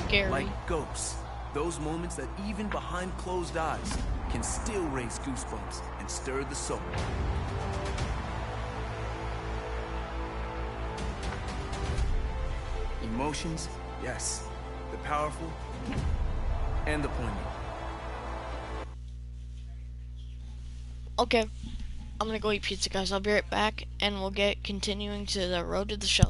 scary. Like ghosts, those moments that even behind closed eyes can still raise goosebumps and stir the soul. Emotions, yes, the powerful and the poignant. Okay, I'm gonna go eat pizza, guys. I'll be right back, and we'll get continuing to the road to the show.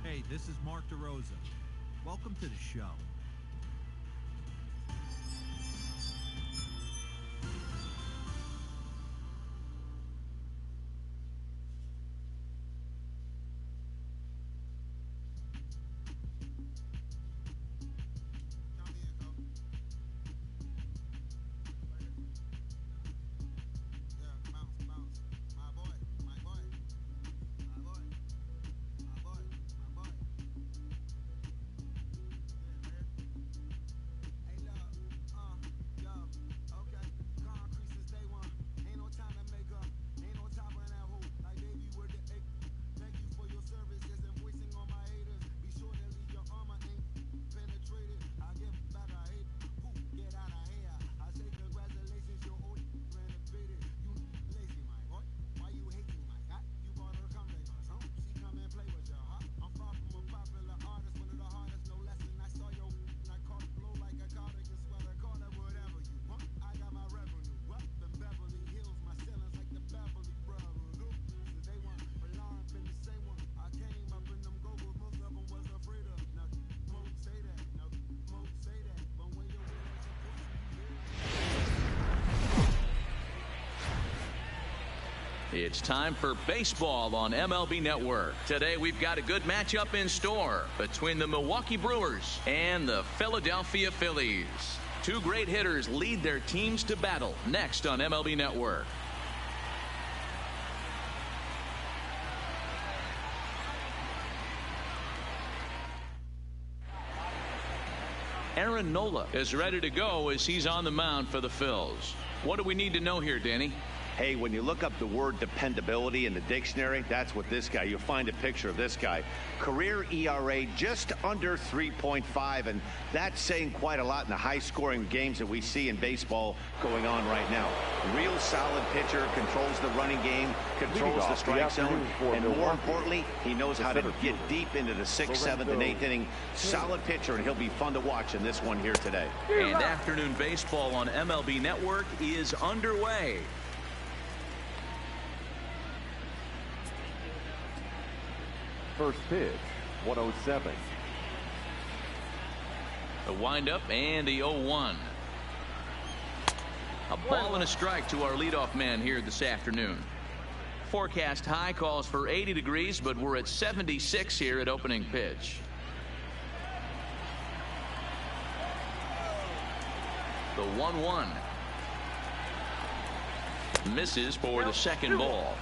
Hey, this is Mark DeRosa. Welcome to the show. It's time for baseball on MLB Network. Today we've got a good matchup in store between the Milwaukee Brewers and the Philadelphia Phillies. Two great hitters lead their teams to battle next on MLB Network. Aaron Nola is ready to go as he's on the mound for the Phils. What do we need to know here, Danny? Hey, when you look up the word dependability in the dictionary, that's what this guy, you'll find a picture of this guy. Career ERA just under 3.5, and that's saying quite a lot in the high-scoring games that we see in baseball going on right now. Real solid pitcher, controls the running game, controls the strike zone, and more importantly, he knows how to get deep into the 6th, 7th, and 8th inning. Solid pitcher, and he'll be fun to watch in this one here today. And afternoon baseball on MLB Network is underway. First pitch, 107. The windup and the 0-1. A ball and a strike to our leadoff man here this afternoon. Forecast high calls for 80 degrees, but we're at 76 here at opening pitch. The 1-1. Misses for the second ball.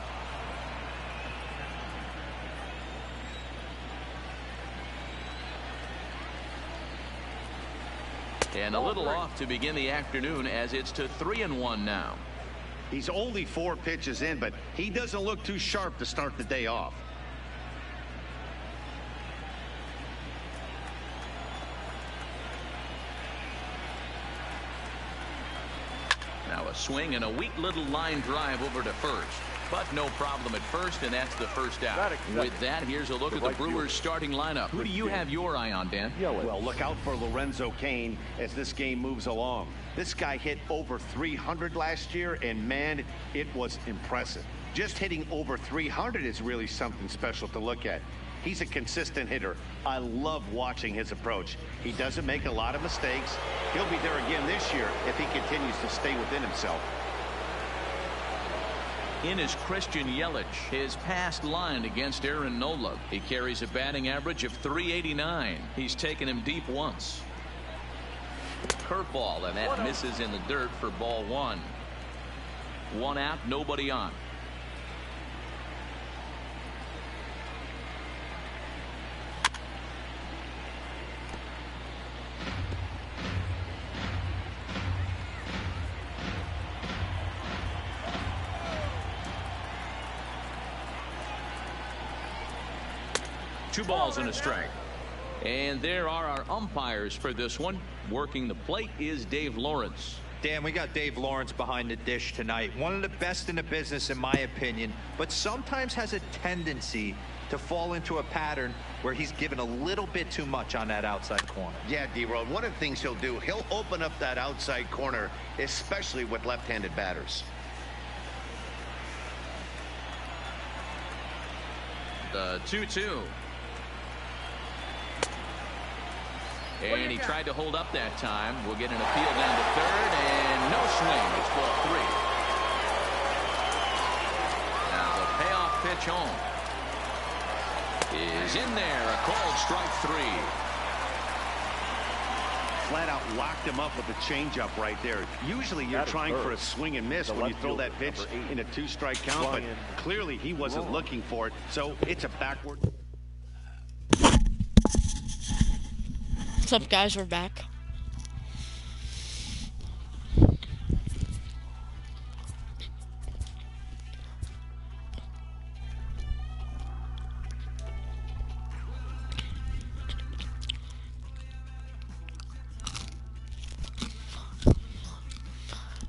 And a little off to begin the afternoon as it's to 3-1 now. He's only 4 pitches in, but he doesn't look too sharp to start the day off. Now a swing and a weak little line drive over to first. But no problem at first, and that's the first out. With that, here's a look at the Brewers' starting lineup. Who do you have your eye on, Dan? Well, look out for Lorenzo Cain as this game moves along. This guy hit over 300 last year, and man, it was impressive. Just hitting over 300 is really something special to look at. He's a consistent hitter. I love watching his approach. He doesn't make a lot of mistakes. He'll be there again this year if he continues to stay within himself. In is Christian Yelich, his past line against Aaron Nola. He carries a batting average of .389. He's taken him deep once. Curveball, and that misses in the dirt for ball one. One out, nobody on. Two balls and a strike. And there are our umpires for this one. Working the plate is Dave Lawrence. Dan, we got Dave Lawrence behind the dish tonight. One of the best in the business, in my opinion, but sometimes has a tendency to fall into a pattern where he's given a little bit too much on that outside corner. Yeah, D-Road, one of the things he'll do, he'll open up that outside corner, especially with left-handed batters. The 2-2. And he tried to hold up that time. We'll get an appeal down to third, and no swing. It's ball three. Now the payoff pitch home is in there. A called strike three. Flat out locked him up with a changeup right there. Usually you're trying for a swing and miss when you throw that pitch in a two-strike count, but clearly he wasn't looking for it, so it's a backward. What's up, guys? We're back.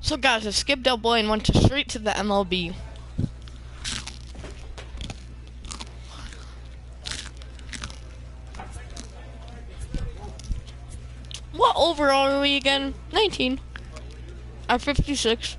So, guys, I skipped Double A and went straight to the MLB. What overall are we again? 19. At 56.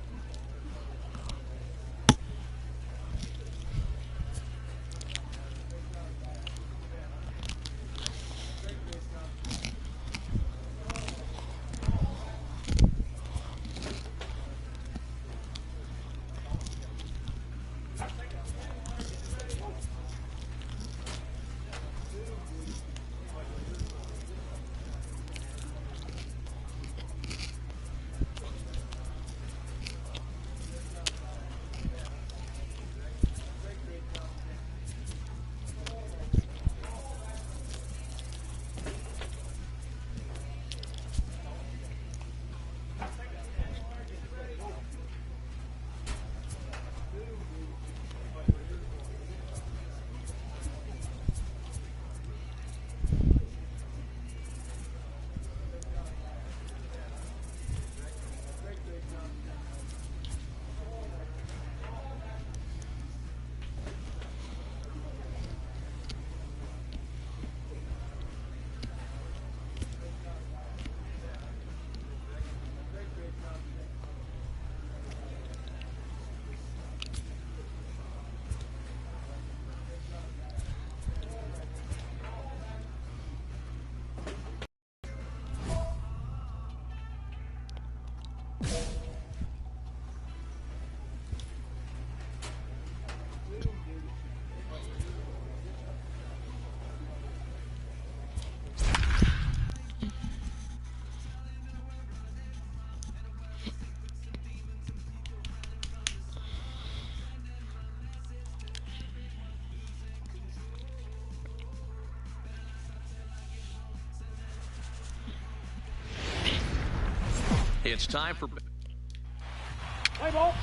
It's time for Play ball.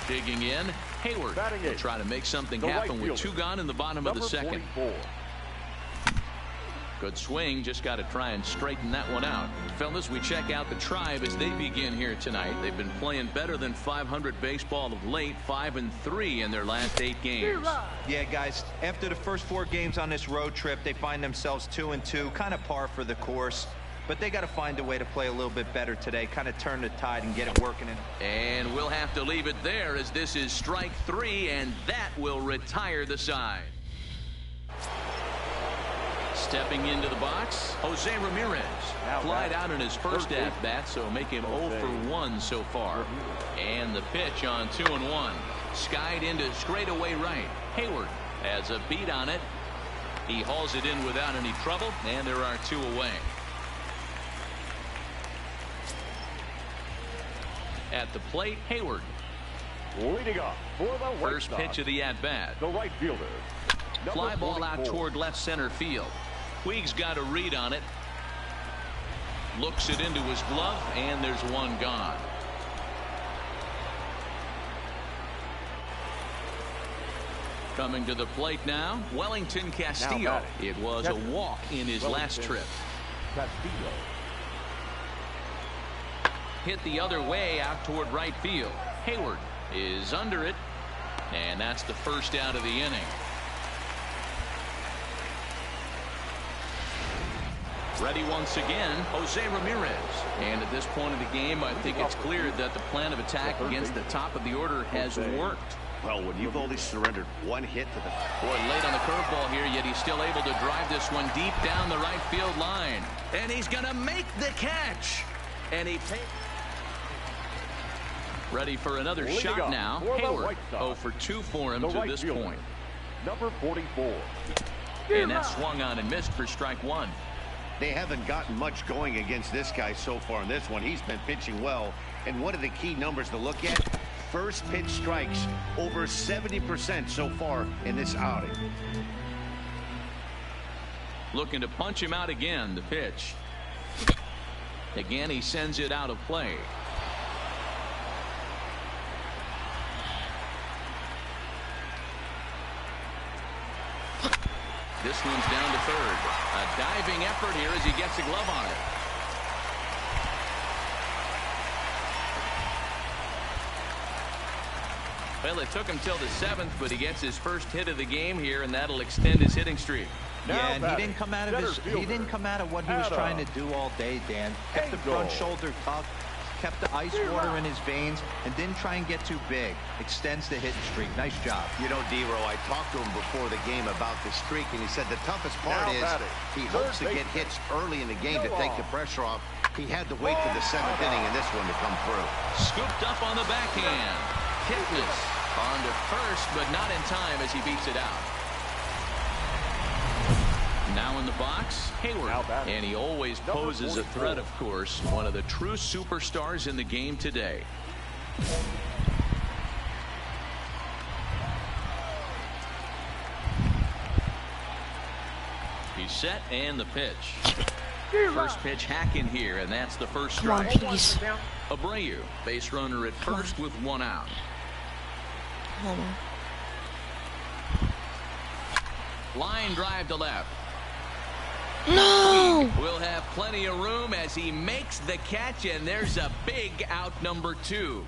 digging in. Hayward will try to make something happen with two gone in the bottom of the second. 44. Good swing, just got to try and straighten that one out. Fellas, we check out the Tribe as they begin here tonight. They've been playing better than .500 baseball of late, 5-3 in their last 8 games. Yeah, guys, after the first 4 games on this road trip, they find themselves 2-2, kind of par for the course. but they got to find a way to play a little bit better today, kind of turn the tide and get it working. And we'll have to leave it there as this is strike 3, and that will retire the side. Stepping into the box, Jose Ramirez. Flied out in his first at-bat, so make him 0 for 1 so far. And the pitch on 2-1. Skied into straightaway right. Hayward has a beat on it. He hauls it in without any trouble, and there are 2 away. At the plate, Hayward. Leading off for the First pitch of the at-bat. the right fielder. Fly ball out toward left center field. Puig's got a read on it. Looks it into his glove, and there's one gone. Coming to the plate now, Wellington Castillo. It was a walk in his last trip. Castillo. Hit the other way out toward right field. Hayward is under it, and that's the first out of the inning. Ready once again, Jose Ramirez. And at this point of the game, I think it's clear that the plan of attack against the top of the order has worked. Well, when you've only surrendered 1 hit to the... Boy, late on the curveball here, yet he's still able to drive this one deep down the right field line. And he's going to make the catch. And he ready for another shot now. Hayward, 0 for 2 for him to this point. Number 44. And that swung on and missed for strike 1. They haven't gotten much going against this guy so far in this one. He's been pitching well. And one of the key numbers to look at, first pitch strikes, over 70% so far in this outing. Looking to punch him out again, the pitch. Again, he sends it out of play. This one's down to third. A diving effort here as he gets a glove on it. Well, it took him till the 7th, but he gets his first hit of the game here, and that'll extend his hitting streak. Yeah, and he didn't come out of what he was trying to do all day, Dan. Kept the front shoulder tucked, kept the ice water in his veins, and didn't try and get too big. Extends the hitting streak. Nice job. You know, D-Row, I talked to him before the game about the streak, and he said the toughest part is he hopes to get hits early in the game to take the pressure off. He had to wait for the 7th inning in this one to come through. Scooped up on the backhand. Kipnis on to first, but not in time as he beats it out. Now in the box, Hayward. And he always poses a threat, of course. One of the true superstars in the game today. He's set, and the pitch. First pitch hack in here, and that's the first strike. Come on, please. Abreu, base runner at first with 1 out. Hold on. Line drive to left. No! Will have plenty of room as he makes the catch, and there's a big out, number 2.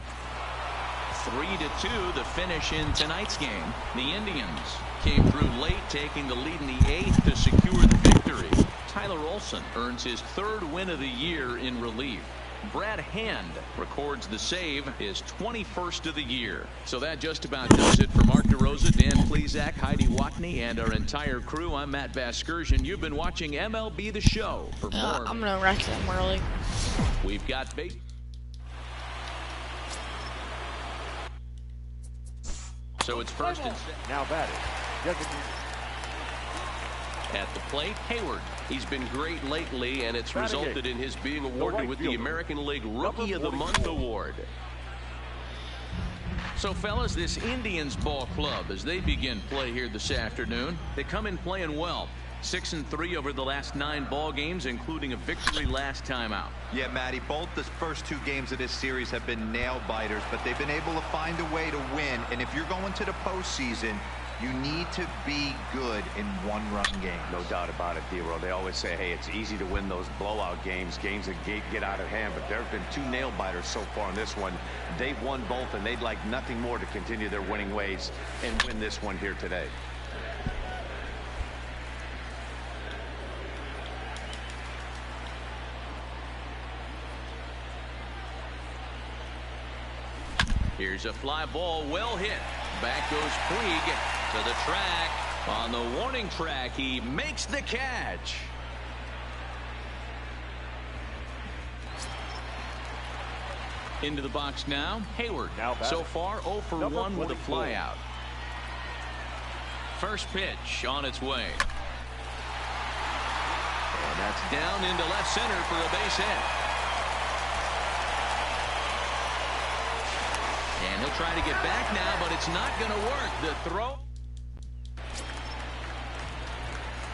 3-2 the finish in tonight's game. The Indians came through late, taking the lead in the 8th to secure the victory. Tyler Olson earns his 3rd win of the year in relief. Brad Hand records the save, his 21st of the year. So that just about does it for Mark DeRosa, Dan Plesac, Heidi Watney, and our entire crew. I'm Matt Vasgersian. You've been watching MLB The Show. For more, I'm going to wreck them early. we've got base. So it's first and second. Now batting. At the plate, Hayward. He's been great lately, and it's resulted in his being awarded with the American League Rookie of the Month award. So, fellas, this Indians ball club, as they begin play here this afternoon, they come in playing well. 6-3 over the last 9 ball games, including a victory last time out. Yeah, Matty, both the first 2 games of this series have been nail-biters, but they've been able to find a way to win. And if you're going to the postseason, you need to be good in one-run games. No doubt about it, D-Row. They always say, hey, it's easy to win those blowout games, games that get out of hand. But there have been 2 nail-biters so far in this one. They've won both, and they'd like nothing more to continue their winning ways and win this one here today. Here's a fly ball, well hit. Back goes Puig to the track. On the warning track, he makes the catch. Into the box now, Hayward. So far, 0 for 1 with a flyout. First pitch on its way. And that's down into left center for a base hit. And he'll try to get back now, but it's not going to work. The throw.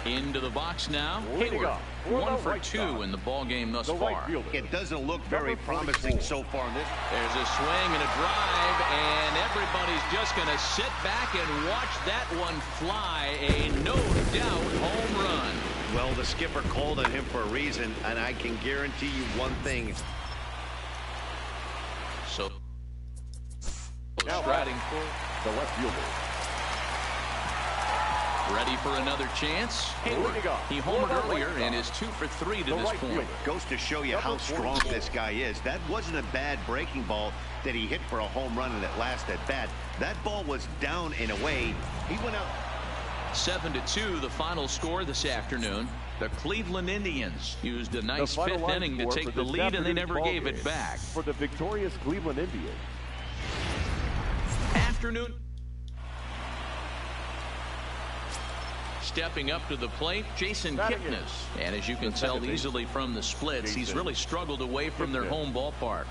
Into the box now. Hayward, 1 for 2 in the ball game thus far. It doesn't look very promising so far in this. There's a swing and a drive, and everybody's just going to sit back and watch that one fly. A no doubt home run. Well, the skipper called on him for a reason, and I can guarantee you one thing. So, striding for the left fielder. Ready for another chance. Hayward, he homered earlier and is 2 for 3 to this point. Goes to show you how strong this guy is. That wasn't a bad breaking ball that he hit for a home run in that last at bat. That ball was down and away. He went out. 7-2 the final score this afternoon. The Cleveland Indians used a nice fifth inning to take the lead, and they never gave it back. For the victorious Cleveland Indians. Afternoon. Stepping up to the plate, Jason Kipnis. And as you can tell easily from the splits, he's really struggled away from their home ballpark.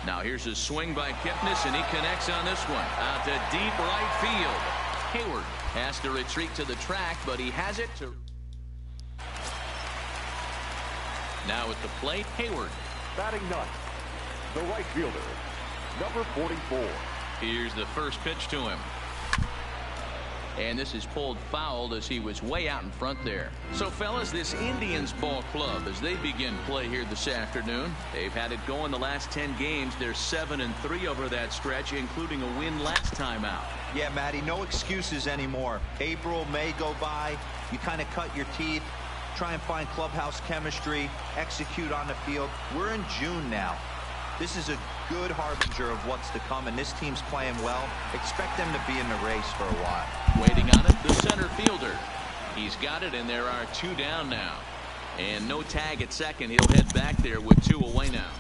Now here's a swing by Kipnis, and he connects on this one. Out to deep right field. Hayward has to retreat to the track, but he has it to. Now at the plate, Hayward. Batting ninth, the right fielder, number 44. Here's the first pitch to him. And this is pulled foul as he was way out in front there. So, fellas, this Indians ball club, as they begin play here this afternoon, they've had it going the last 10 games. They're 7-3 over that stretch, including a win last time out. Yeah, Matty, no excuses anymore. April, May go by. You kind of cut your teeth, try and find clubhouse chemistry, execute on the field. We're in June now. This is a good harbinger of what's to come, and this team's playing well. Expect them to be in the race for a while. Waiting on it, the center fielder. He's got it, and there are 2 down now. And no tag at second. He'll head back there with 2 away now.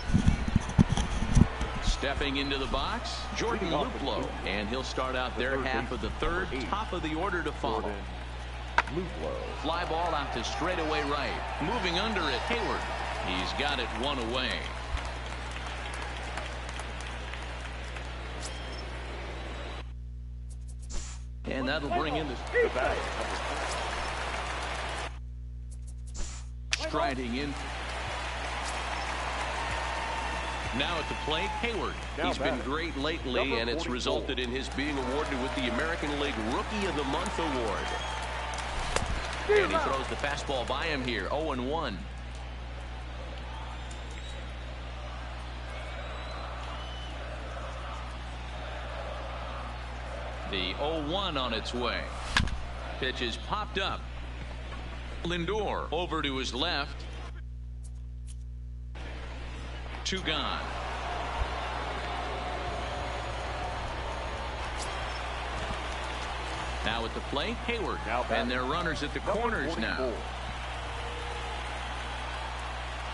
Stepping into the box, Jordan Luplow. And he'll start out their half of the third. Top of the order to follow. Fly ball out to straightaway right. Moving under it, Hayward. He's got it 1 away. And that'll bring in the striding in. Now at the plate, Hayward. He's been great lately, and it's resulted in his being awarded with the American League Rookie of the Month award. And he throws the fastball by him here, 0-1. The 0-1 on its way. Pitch is popped up. Lindor over to his left. 2 gone. Now at the plate, Hayward. And their runners at the corners now.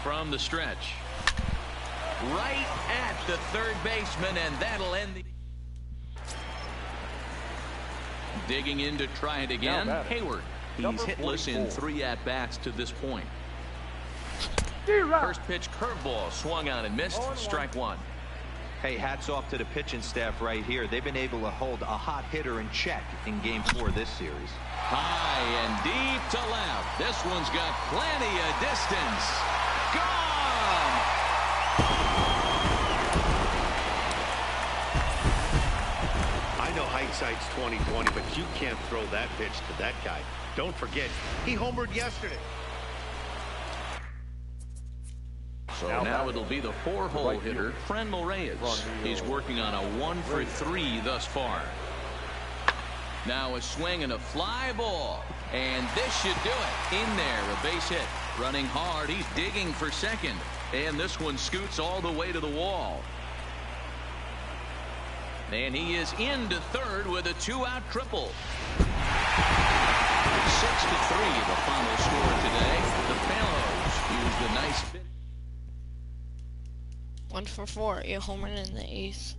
From the stretch. Right at the third baseman, and that'll end the. Digging in to try it again. Hayward. He's hitless in 3 at-bats to this point. First pitch curveball swung on and missed. Strike 1. Hey, hats off to the pitching staff right here. They've been able to hold a hot hitter in check in Game 4 of this series. High and deep to left. This one's got plenty of distance. Gone! Hindsight's 20/20, but you can't throw that pitch to that guy. Don't forget, he homered yesterday. So now it'll be the 4-hole hitter, Franmil Reyes. He's working on a 1 for 3 thus far. Now a swing and a fly ball. And this should do it. In there, a base hit. Running hard, he's digging for second. And this one scoots all the way to the wall. And he is into third with a 2-out triple. 6-3 the final score today. The Fellows used a nice pitch. 1 for 4, a home run in the 8th.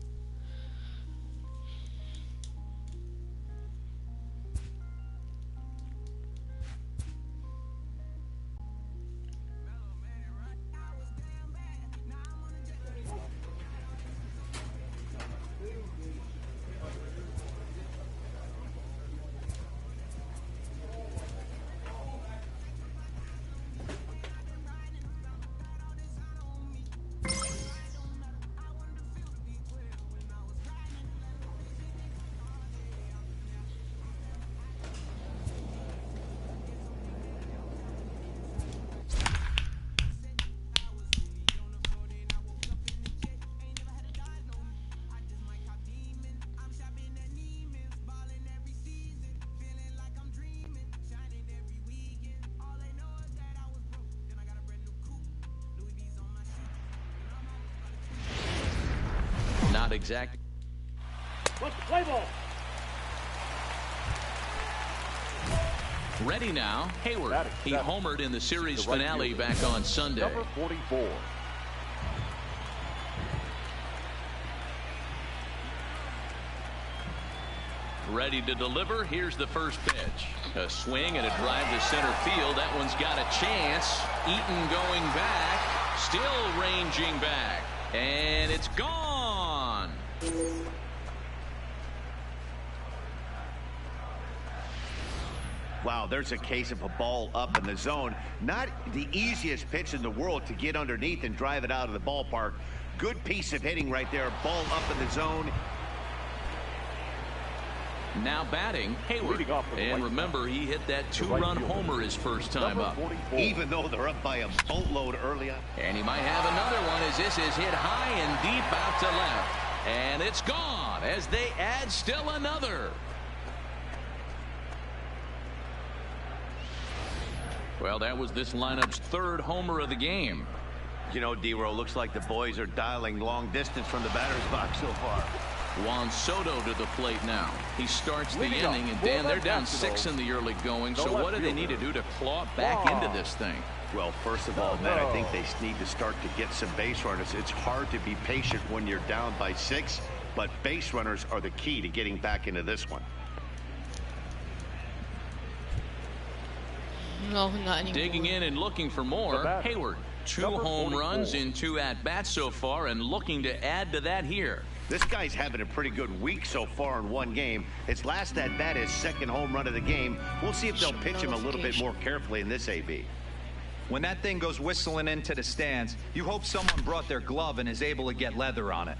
Not exact. Play ball. Ready now, Hayward. He homered in the series finale back on Sunday. Number 44. Ready to deliver. Here's the first pitch. A swing and a drive to center field. That one's got a chance. Eaton going back. Still ranging back. And it's gone. Wow, there's a case of a ball up in the zone. Not the easiest pitch in the world to get underneath and drive it out of the ballpark. Good piece of hitting right there. Ball up in the zone. Now batting, Hayward. And remember, he hit that 2-run homer his first time up. Even though they're up by a boatload early on. And he might have another one as this is hit high and deep out to left. And it's gone as they add still another. Well, that was this lineup's third homer of the game. You know, D-Row, looks like the boys are dialing long distance from the batter's box so far. Juan Soto to the plate now. He starts the inning, and Dan, they're down 6 in the early going, so what do they need to do to claw back into this thing? Well, first of all, Matt, I think they need to start to get some base runners. It's hard to be patient when you're down by 6, but base runners are the key to getting back into this one. No, not anymore. Digging in and looking for more, Hayward. 2 home runs in 2 at-bats so far, and looking to add to that here. This guy's having a pretty good week so far in one game. His last at-bat is second home run of the game. We'll see if they'll pitch him a little bit more carefully in this AB. When that thing goes whistling into the stands, you hope someone brought their glove and is able to get leather on it.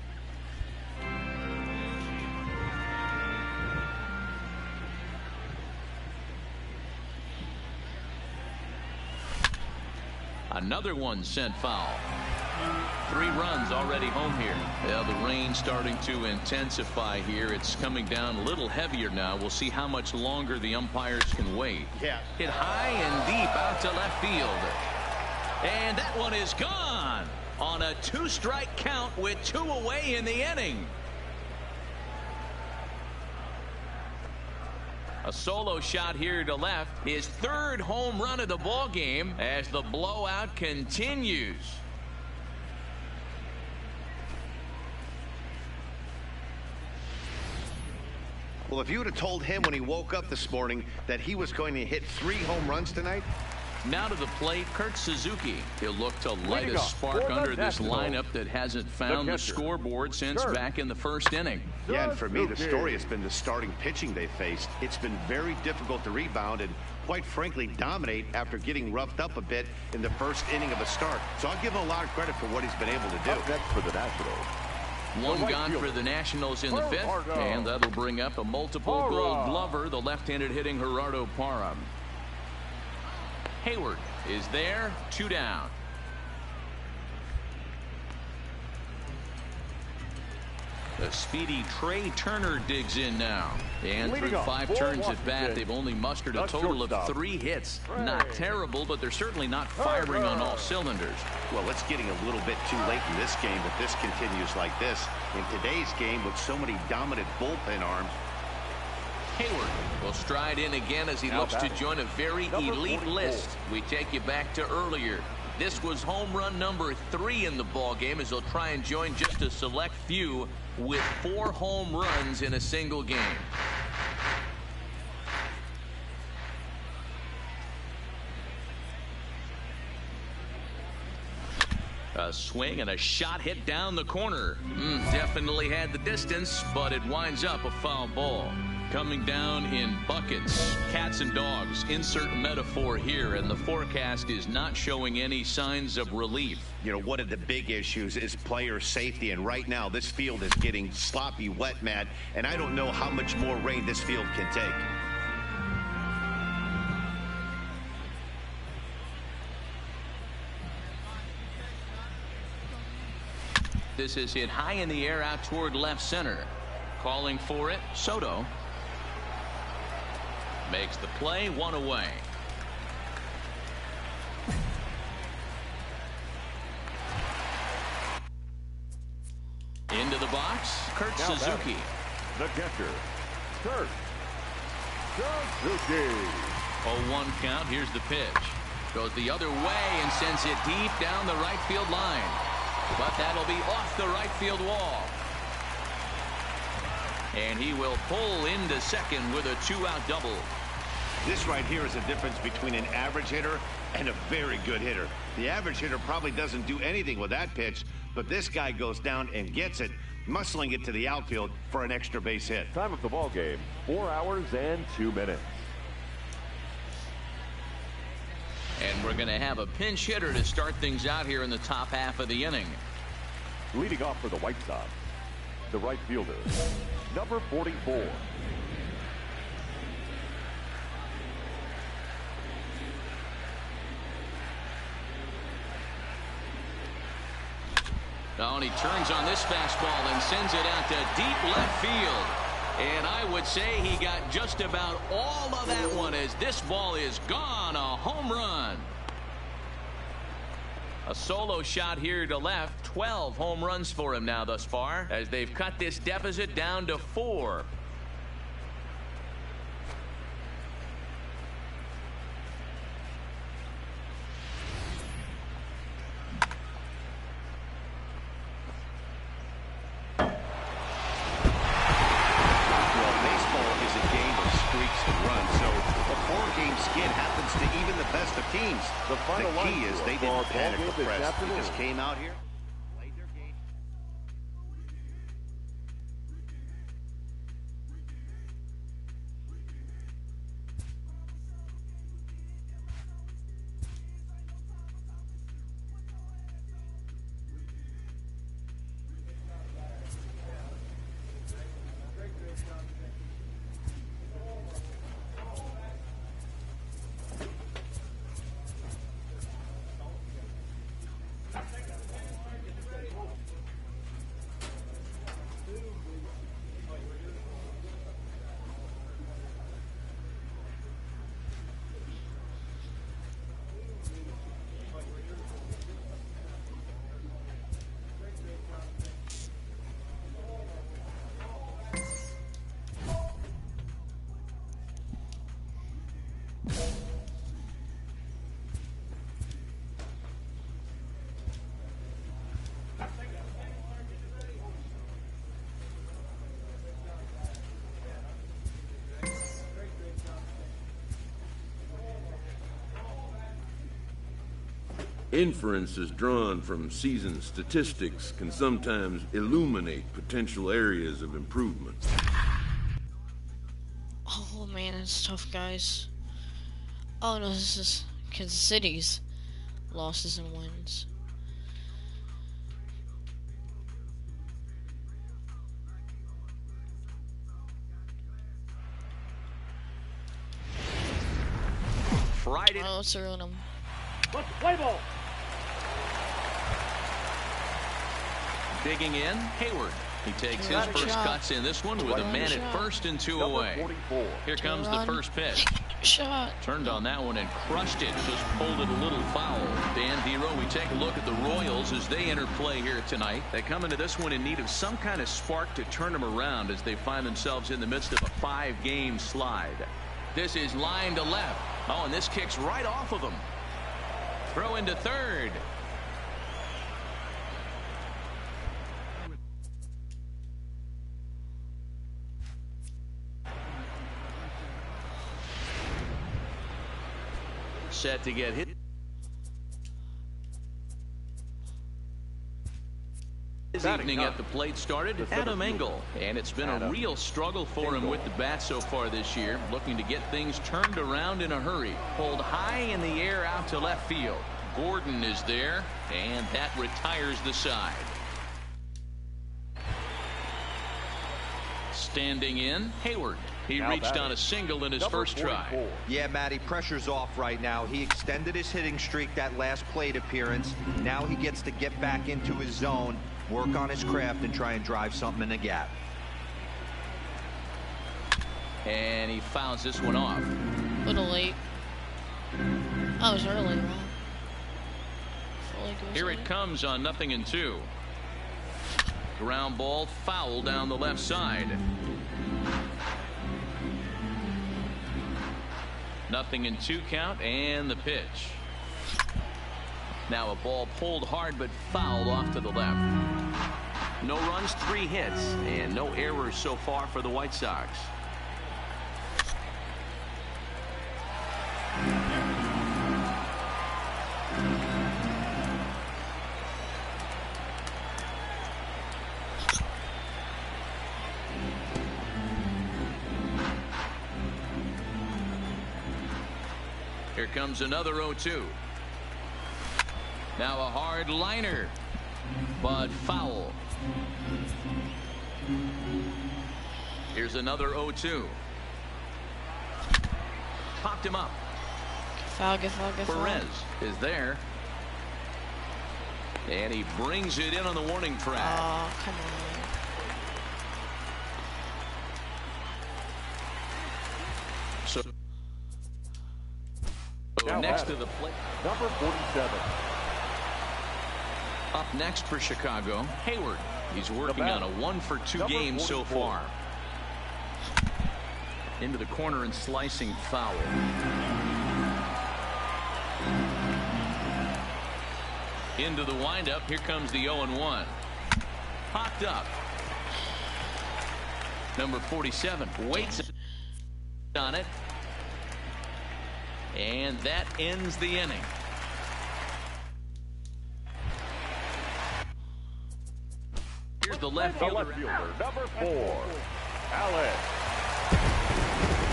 Another one sent foul. 3 runs already home here. Well, the rain starting to intensify here. It's coming down a little heavier now. We'll see how much longer the umpires can wait. Yeah. Hit high and deep out to left field. And that one is gone on a 2-strike count with 2 away in the inning. A solo shot here to left. His 3rd home run of the ball game as the blowout continues. Well, if you would have told him when he woke up this morning that he was going to hit 3 home runs tonight. Now to the plate, Kurt Suzuki. He'll look to light a spark under this lineup that hasn't found the scoreboard since back in the 1st inning. Yeah, and for me, the story has been the starting pitching they faced. It's been very difficult to rebound and, quite frankly, dominate after getting roughed up a bit in the 1st inning of a start. So I'll give him a lot of credit for what he's been able to do. Up next for the Nationals. 1 gone for the Nationals in the 5th, and that'll bring up a multiple Gold Glover, the left-handed hitting Gerardo Parra. Hayward is there, 2 down. The speedy Trey Turner digs in now. And Leading through off 5 for turns at Washington, bat, they've only mustered a the total of shortstop, 3 hits. Trey Not terrible, but they're certainly not firing on all cylinders. Well, it's getting a little bit too late in this game if this continues like this. In today's game with so many dominant bullpen arms. Hayward will stride in again as he Now looks to batting, join a very number elite 44. list. We take you back to earlier. This was home run number 3 in the ball game as they'll try and join just a select few with 4 home runs in a single game. A swing and a shot hit down the corner. Definitely had the distance, but it winds up a foul ball. Coming down in buckets, cats and dogs, insert metaphor here, and the forecast is not showing any signs of relief. You know, one of the big issues is player safety, and right now this field is getting sloppy wet, Matt, and I don't know how much more rain this field can take. This is hit high in the air out toward left center. Calling for it, Soto. Makes the play, 1 away. Into the box, Kurt Now Suzuki. The catcher, Kurt Suzuki. 0-1 count. Here's the pitch. Goes the other way and sends it deep down the right field line. But that'll be off the right field wall. And he will pull into second with a 2-out double. This right here is a difference between an average hitter and a very good hitter. The average hitter probably doesn't do anything with that pitch, but this guy goes down and gets it, muscling it to the outfield for an extra base hit. Time of the ball game, 4 hours and 2 minutes. And we're going to have a pinch hitter to start things out here in the top half of the inning. Leading off for the White Sox, the right fielder, number 44. Now, and he turns on this fastball and sends it out to deep left field. And I would say he got just about all of that one as this ball is gone. A home run. A solo shot here to left. 12 home runs for him now thus far as they've cut this deficit down to 4. The final the key is they didn't panic the press. They just came out here, played their game. Inferences drawn from season statistics can sometimes illuminate potential areas of improvement. Oh man, it's tough, guys. Oh no, this is Kansas City's losses and wins. Friday. Oh, let's ruin them. Let's play ball. Digging in, Hayward. He takes his first cuts in this one with a man at first and 2 away. Here comes the first pitch. Shot. Turned on that one and crushed it. Just pulled it a little foul. Dan Hero, we take a look at the Royals as they enter play here tonight. They come into this one in need of some kind of spark to turn them around as they find themselves in the midst of a 5-game slide. This is line to left. Oh, and this kicks right off of him. Throw into third. Set to get hit. His evening at the plate started Adam Engel, and it's been a real struggle for him with the bat so far this year, looking to get things turned around in a hurry. Pulled high in the air out to left field. Gordon is there, and that retires the side. Standing in, Hayward. He reached on a single in his first try. Yeah, Matty, pressure's off right now. He extended his hitting streak that last plate appearance. Now he gets to get back into his zone, work on his craft, and try and drive something in the gap. And he fouls this one off. A little late. I was early. Here it comes on 0-2. Ground ball foul down the left side. 0-2 count, and the pitch. Now a ball pulled hard but fouled off to the left. No runs, 3 hits, and no errors so far for the White Sox. Here comes another 0-2. Now a hard liner, but foul. Here's another 0-2. Popped him up. Foul, get foul, get foul. Perez is there. And he brings it in on the warning track. Oh, come on. So next to the plate. Number 47. Up next for Chicago, Hayward. He's working on a 1-for-2 game so far. Into the corner and slicing foul. Into the windup. Here comes the 0-1. Popped up. Number 47 waits on it. And that ends the inning. Here's the left fielder. Number 4, Alex.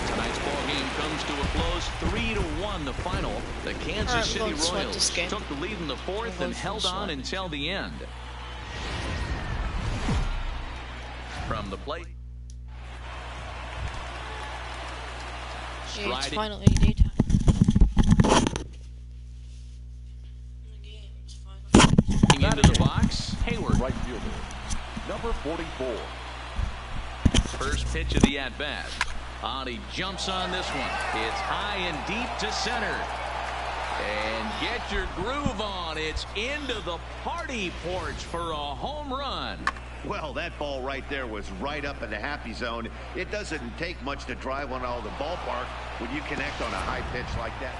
Tonight's ball game comes to a close, 3-1 the final. The Kansas City Royals took the lead in the 4th and held on until the end. From the plate. Yeah, it's finally daytime. Into the box, Hayward. Right fielder, number 44. First pitch of the at-bat. He jumps on this one. It's high and deep to center. And get your groove on. It's into the party porch for a home run. Well, that ball right there was right up in the happy zone. It doesn't take much to drive one out of the ballpark when you connect on a high pitch like that.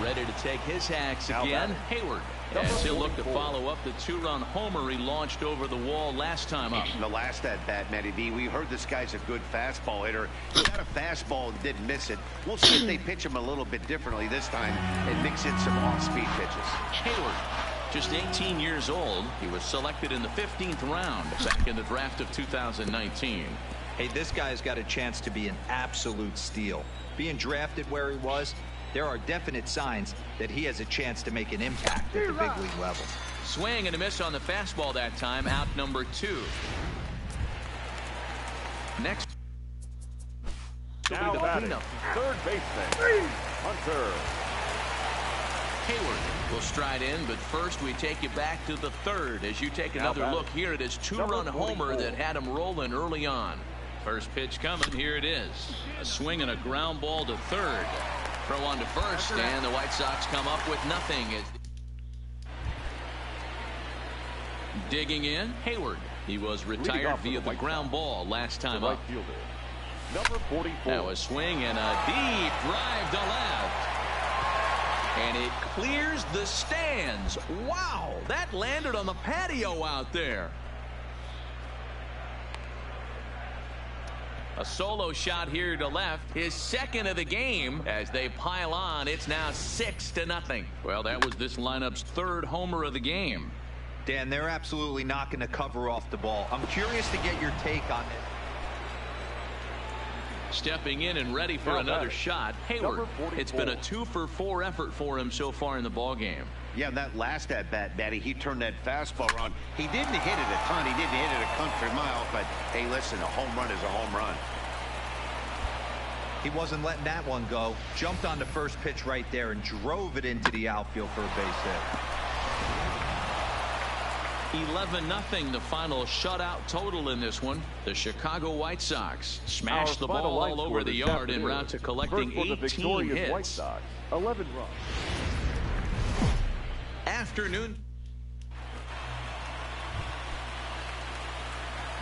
Ready to take his hacks again, Hayward. As he'll look to follow up the 2-run homer he launched over the wall last time up. The last at-bat, Matty V, we heard this guy's a good fastball hitter. He got a fastball and didn't miss it. We'll see if they pitch him a little bit differently this time and mix in some off-speed pitches. Hayward, just 18 years old. He was selected in the 15th round back in the draft of 2019. Hey, this guy's got a chance to be an absolute steal. Being drafted where he was, there are definite signs that he has a chance to make an impact at the big league level. Swing and a miss on the fastball that time. Out number 2. Next. Now batting, third baseman, Hunter. Hayward will stride in, but first we take you back to the third as you take another look here at his two-run homer that had him rolling early on. First pitch coming. Here it is. A swing and a ground ball to third. Throw on to first, and the White Sox come up with nothing. Digging in, Hayward. He was retired via the ground ball last time up. Number 44. Now a swing and a deep drive to left. And it clears the stands. Wow, that landed on the patio out there. A solo shot here to left, his second of the game. As they pile on, it's now 6-0. Well, that was this lineup's third homer of the game. Dan, they're absolutely not going to cover off the ball. I'm curious to get your take on it. Stepping in and ready for another shot, Hayward. It's been a 2-for-4 effort for him so far in the ballgame. Yeah, that last at-bat, Batty, he turned that fastball around. He didn't hit it a ton. He didn't hit it a country mile. But, hey, listen, a home run is a home run. He wasn't letting that one go. Jumped on the first pitch right there and drove it into the outfield for a base hit. 11-0 the final shutout total in this one. The Chicago White Sox smashed the ball all over the yard en route to collecting 18 hits. White Sox, 11 runs. Afternoon.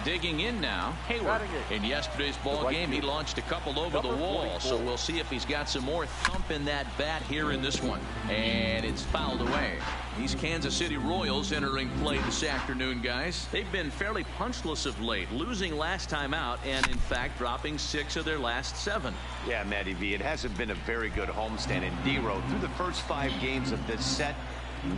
Digging in now, Hayward. In yesterday's ball game, he launched a couple over the wall, so we'll see if he's got some more thump in that bat here in this one. And it's fouled away. These Kansas City Royals entering play this afternoon, guys. They've been fairly punchless of late, losing last time out and, in fact, dropping 6 of their last 7. Yeah, Matty V, it hasn't been a very good homestand. And D-Row, through the first 5 games of this set,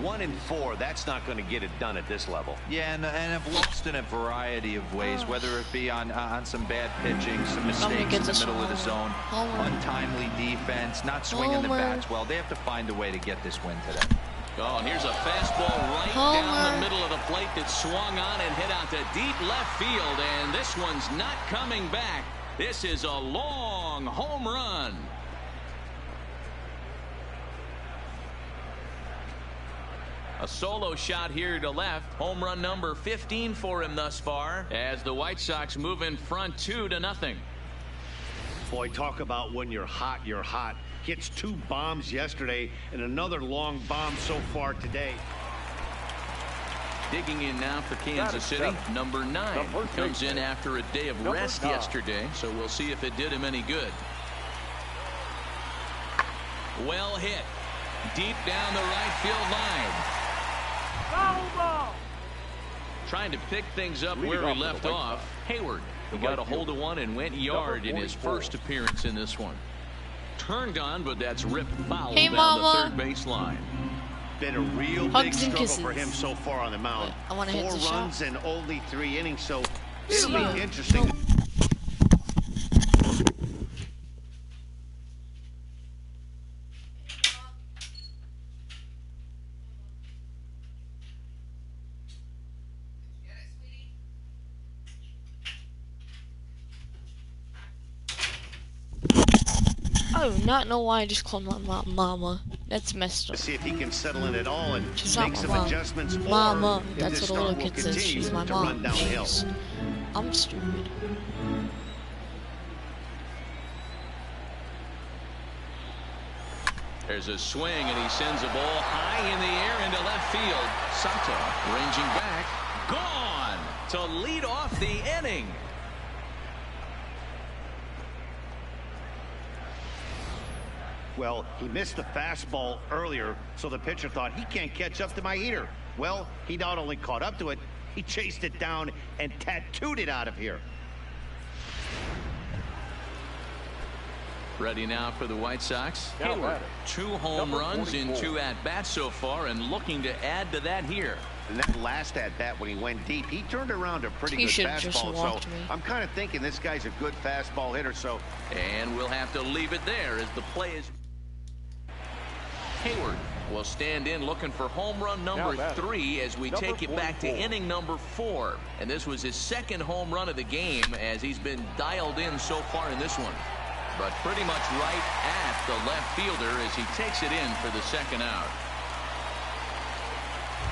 1-4, that's not going to get it done at this level. Yeah, and have lost in a variety of ways, whether it be on some bad pitching, some mistakes in the middle of the zone, untimely defense, not swinging the bats well. They have to find a way to get this win today. Oh, and here's a fastball right down the middle of the plate that swung on and hit out to deep left field, and this one's not coming back. This is a long home run. A solo shot here to left. Home run number 15 for him thus far as the White Sox move in front 2-0. Boy, talk about when you're hot, you're hot. Hits 2 bombs yesterday and another long bomb so far today. Digging in now for Kansas City, number 9 comes in after a day of rest yesterday, so we'll see if it did him any good. Well hit deep down the right field line. Trying to pick things up where he left off. Hayward, he got a hold of one and went yard in his first appearance in this one. Turned on, but that's ripped foul down the third baseline. Been a real big struggle for him so far on the mound. I want to hit the 4 runs shot. in only 3 innings, so it'll be interesting. No. I do not know why I just called my mama. That's messed up. See if he can settle in at all and She's make not some my mom. adjustments. Mama. If That's this what a little start will kid says. continue She's my to mom. run downhill. Jeez. I'm stupid. There's a swing, and he sends a ball high in the air into left field. Sato ranging back. Gone to lead off the inning. Well, he missed the fastball earlier, so the pitcher thought he can't catch up to my heater. Well, he not only caught up to it, he chased it down and tattooed it out of here. Ready now for the White Sox. Hayward, 2 home runs in 2 at-bats so far, and looking to add to that here. And that last at-bat when he went deep, he turned around a pretty good fastball. So I'm kind of thinking this guy's a good fastball hitter. So, and we'll have to leave it there as the play is. Hayward will stand in looking for home run number 3 as we take it back to inning number 4. And this was his second home run of the game as he's been dialed in so far in this one. But pretty much right at the left fielder as he takes it in for the second out.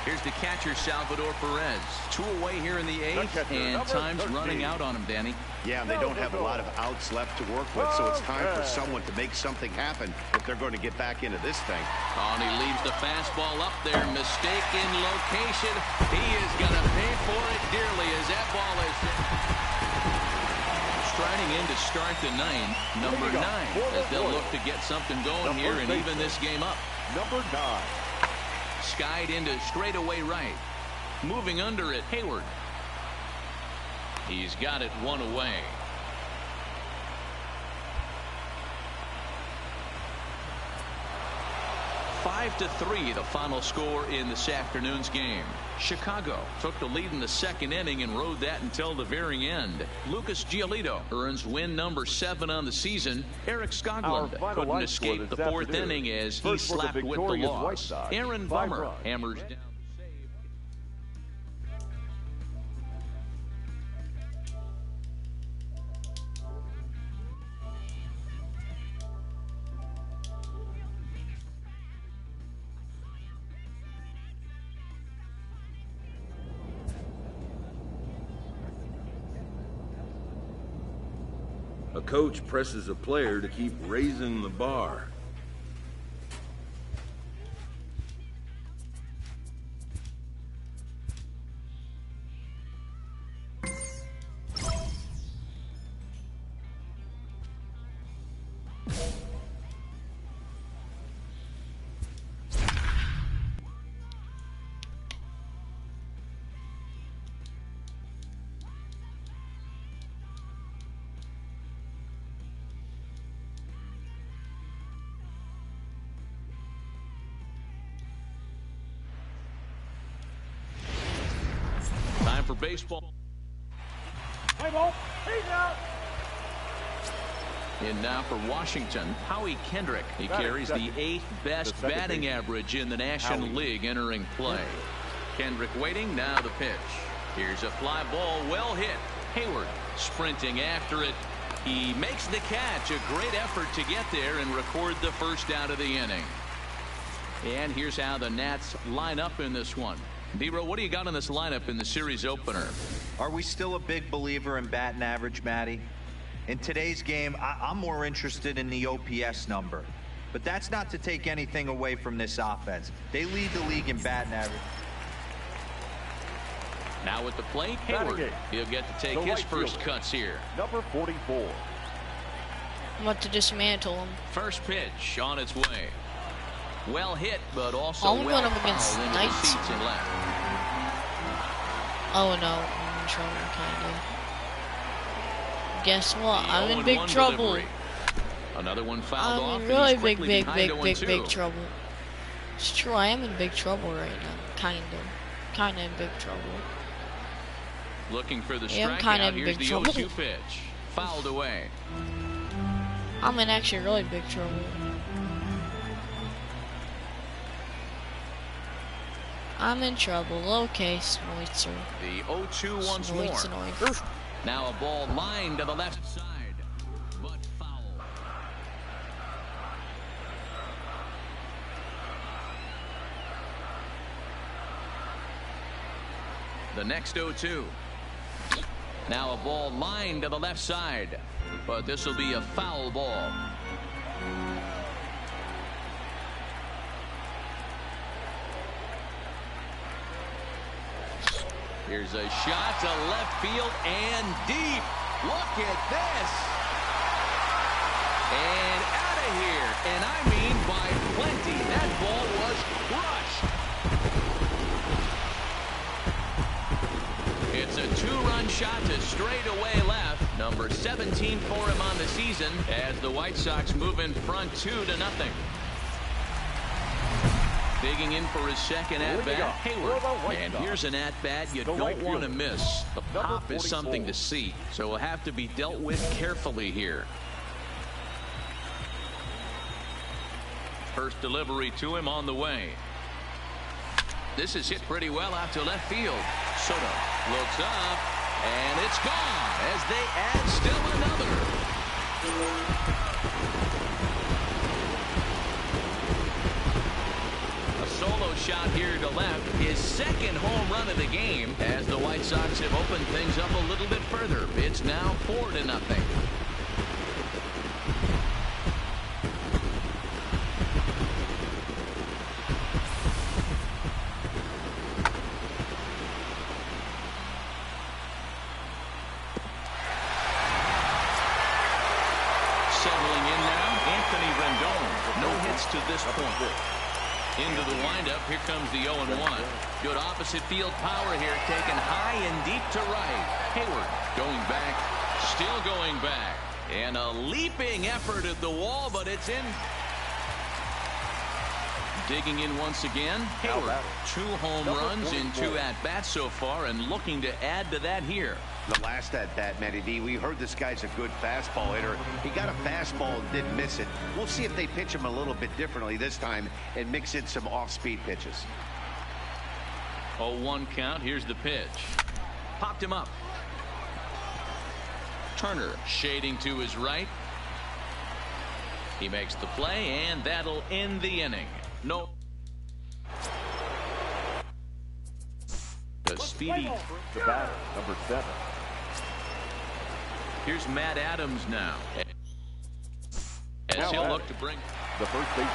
Here's the catcher, Salvador Perez. 2 away here in the 8th, and time's running out on him, Danny. Yeah, and they don't have a lot of outs left to work with, so it's time for someone to make something happen if they're going to get back into this thing. Oh, and he leaves the fastball up there. Mistaken location. He is going to pay for it dearly as that ball is striding in to start the 9th. Number 9, as they'll look to get something going here and even this game up. Number 9. Skied into straightaway right. Moving under it, Hayward. He's got it 1 away. 5-3 the final score in this afternoon's game. Chicago took the lead in the 2nd inning and rode that until the very end. Lucas Giolito earns win number 7 on the season. Eric Skoglund couldn't escape the 4th inning as he slapped with the loss. Aaron Bummer hammers down. A coach presses a player to keep raising the bar. Time for baseball. And now for Washington, Howie Kendrick. He carries the 8th best batting average in the National League entering play. Kendrick waiting, now the pitch. Here's a fly ball, well hit. Hayward sprinting after it. He makes the catch. A great effort to get there and record the first out of the inning. And here's how the Nats line up in this one. D-Row, what do you got in this lineup in the series opener? Are we still a big believer in batting average, Matty? In today's game, I'm more interested in the OPS number. But that's not to take anything away from this offense. They lead the league in batting average. Now with the plate, Hayward. He'll get to take his first cuts here. Number 44. I'm about to dismantle him. First pitch on its way. Well hit, but also I'm well going up against fouled into the Knights. seats and left. Oh no, I'm in trouble, kind of. Guess what? The I'm in 0-1 big trouble. delivery. Another one fouled off. I'm in and really he's big quickly behind 0-2. trouble. It's true, I am in big trouble right now. Kind of in big trouble. Looking for the Yeah, I'm kinda strikeout. in Here's big the trouble. 0-2 pitch. Fouled away. I'm in actually really big trouble. I'm in trouble. Okay, Smoitzer. The 0-2 once more. Smoitzer. Now a ball lined to the left side, but foul. The next 0-2. Now a ball lined to the left side, but this will be a foul ball. Here's a shot to left field and deep. Look at this. And out of here. And I mean by plenty. That ball was crushed. It's a 2-run shot to straightaway left. Number 17 for him on the season as the White Sox move in front 2-0. Digging in for his second at-bat, Hayward. And here's an at-bat you don't want to miss. The pop is something to see, so will have to be dealt with carefully here. First delivery to him on the way. This is hit pretty well out to left field. Soto looks up, and it's gone as they add still another. shot here to left. His second home run of the game as the White Sox have opened things up a little bit further. It's now 4-0. Settling in now, Anthony Rendon. No hits to this point. Into the windup, here comes the 0-1. Good opposite field power here, taken high and deep to right. Hayward going back, still going back. And a leaping effort at the wall, but it's in. Digging in once again, Hayward. 2 home runs in 2 at-bats so far, and looking to add to that here. The last at-bat, Matty D, we heard this guy's a good fastball hitter. He got a fastball and didn't miss it. We'll see if they pitch him a little bit differently this time and mix in some off-speed pitches. 0-1 count. Here's the pitch. Popped him up. Turner shading to his right. He makes the play, and that'll end the inning. No. The speedy. The batter, number 7. Here's Matt Adams now. As he'll look to bring the first baseman.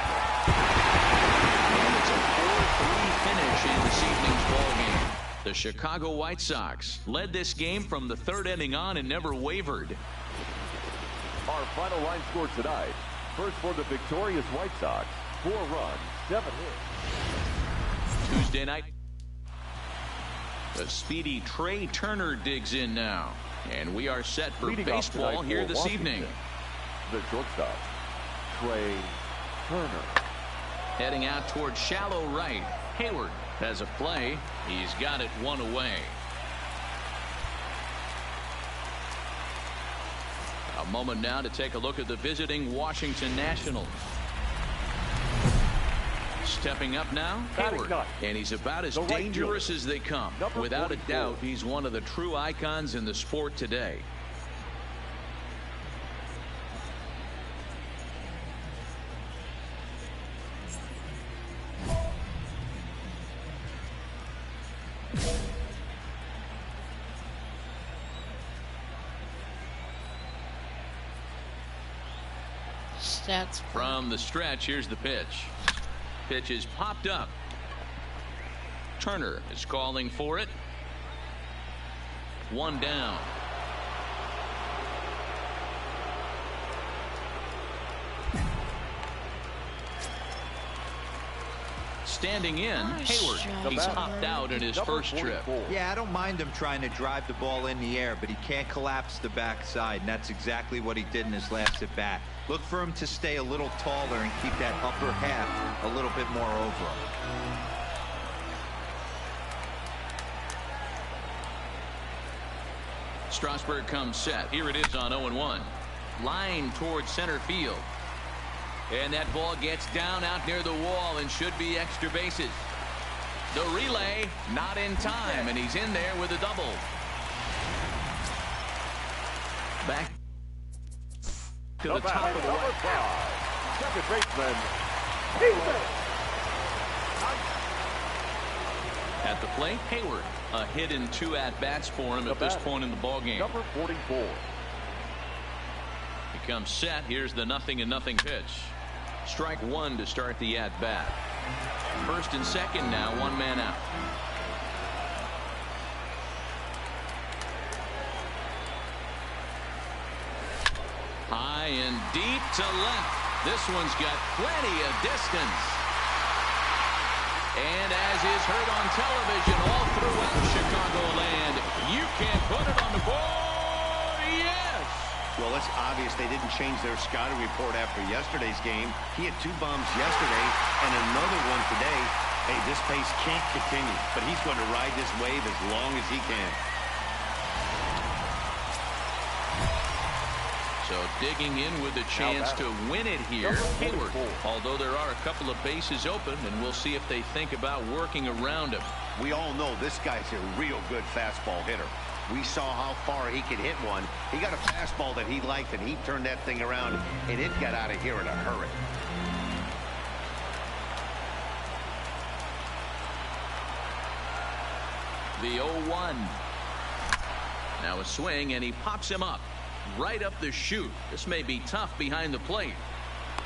And it's a 4-3 finish in this evening's ball game. The Chicago White Sox led this game from the 3rd inning on and never wavered. Our final line score tonight. First for the victorious White Sox, 4 runs, 7 hits. Tuesday night. The speedy Trey Turner digs in now. And we are set for Leading baseball here this evening. The shortstop, Trey Turner. Heading out toward shallow right. Hayward has a play. He's got it 1 away. A moment now to take a look at the visiting Washington Nationals. Stepping up now, Hayward, and he's about as dangerous as they come. Without a doubt, he's one of the true icons in the sport today. Stats from the stretch. Here's the pitch. Pitch is popped up. Turner is calling for it. 1 down. Standing in, Hayward. He's hopped out in his first trip. Yeah, I don't mind him trying to drive the ball in the air, but he can't collapse the backside, and that's exactly what he did in his last at bat. Look for him to stay a little taller and keep that upper half a little bit more over him. Strasburg comes set. Here it is on 0-1. Line towards center field. And that ball gets down out near the wall and should be extra bases. The relay not in time, and he's in there with a double. Back to the top of the right. Second baseman. At the plate, Hayward. A hit in 2 at-bats for him at this point in the ballgame. Number 44. He comes set. Here's the 0-0 pitch. Strike 1 to start the at-bat. First and second now, 1 man out. High and deep to left. This one's got plenty of distance. And as is heard on television all throughout Chicagoland, you can put it on the board. Yes! Well, it's obvious they didn't change their scouting report after yesterday's game. He had 2 bombs yesterday and another one today. Hey, this pace can't continue, but he's going to ride this wave as long as he can. So digging in with a chance to win it here, Hayward. Although there are a couple of bases open, and we'll see if they think about working around him. We all know this guy's a real good fastball hitter. We saw how far he could hit one. He got a fastball that he liked, and he turned that thing around, and it got out of here in a hurry. The 0-1. Now a swing, and he pops him up right up the chute. This may be tough behind the plate.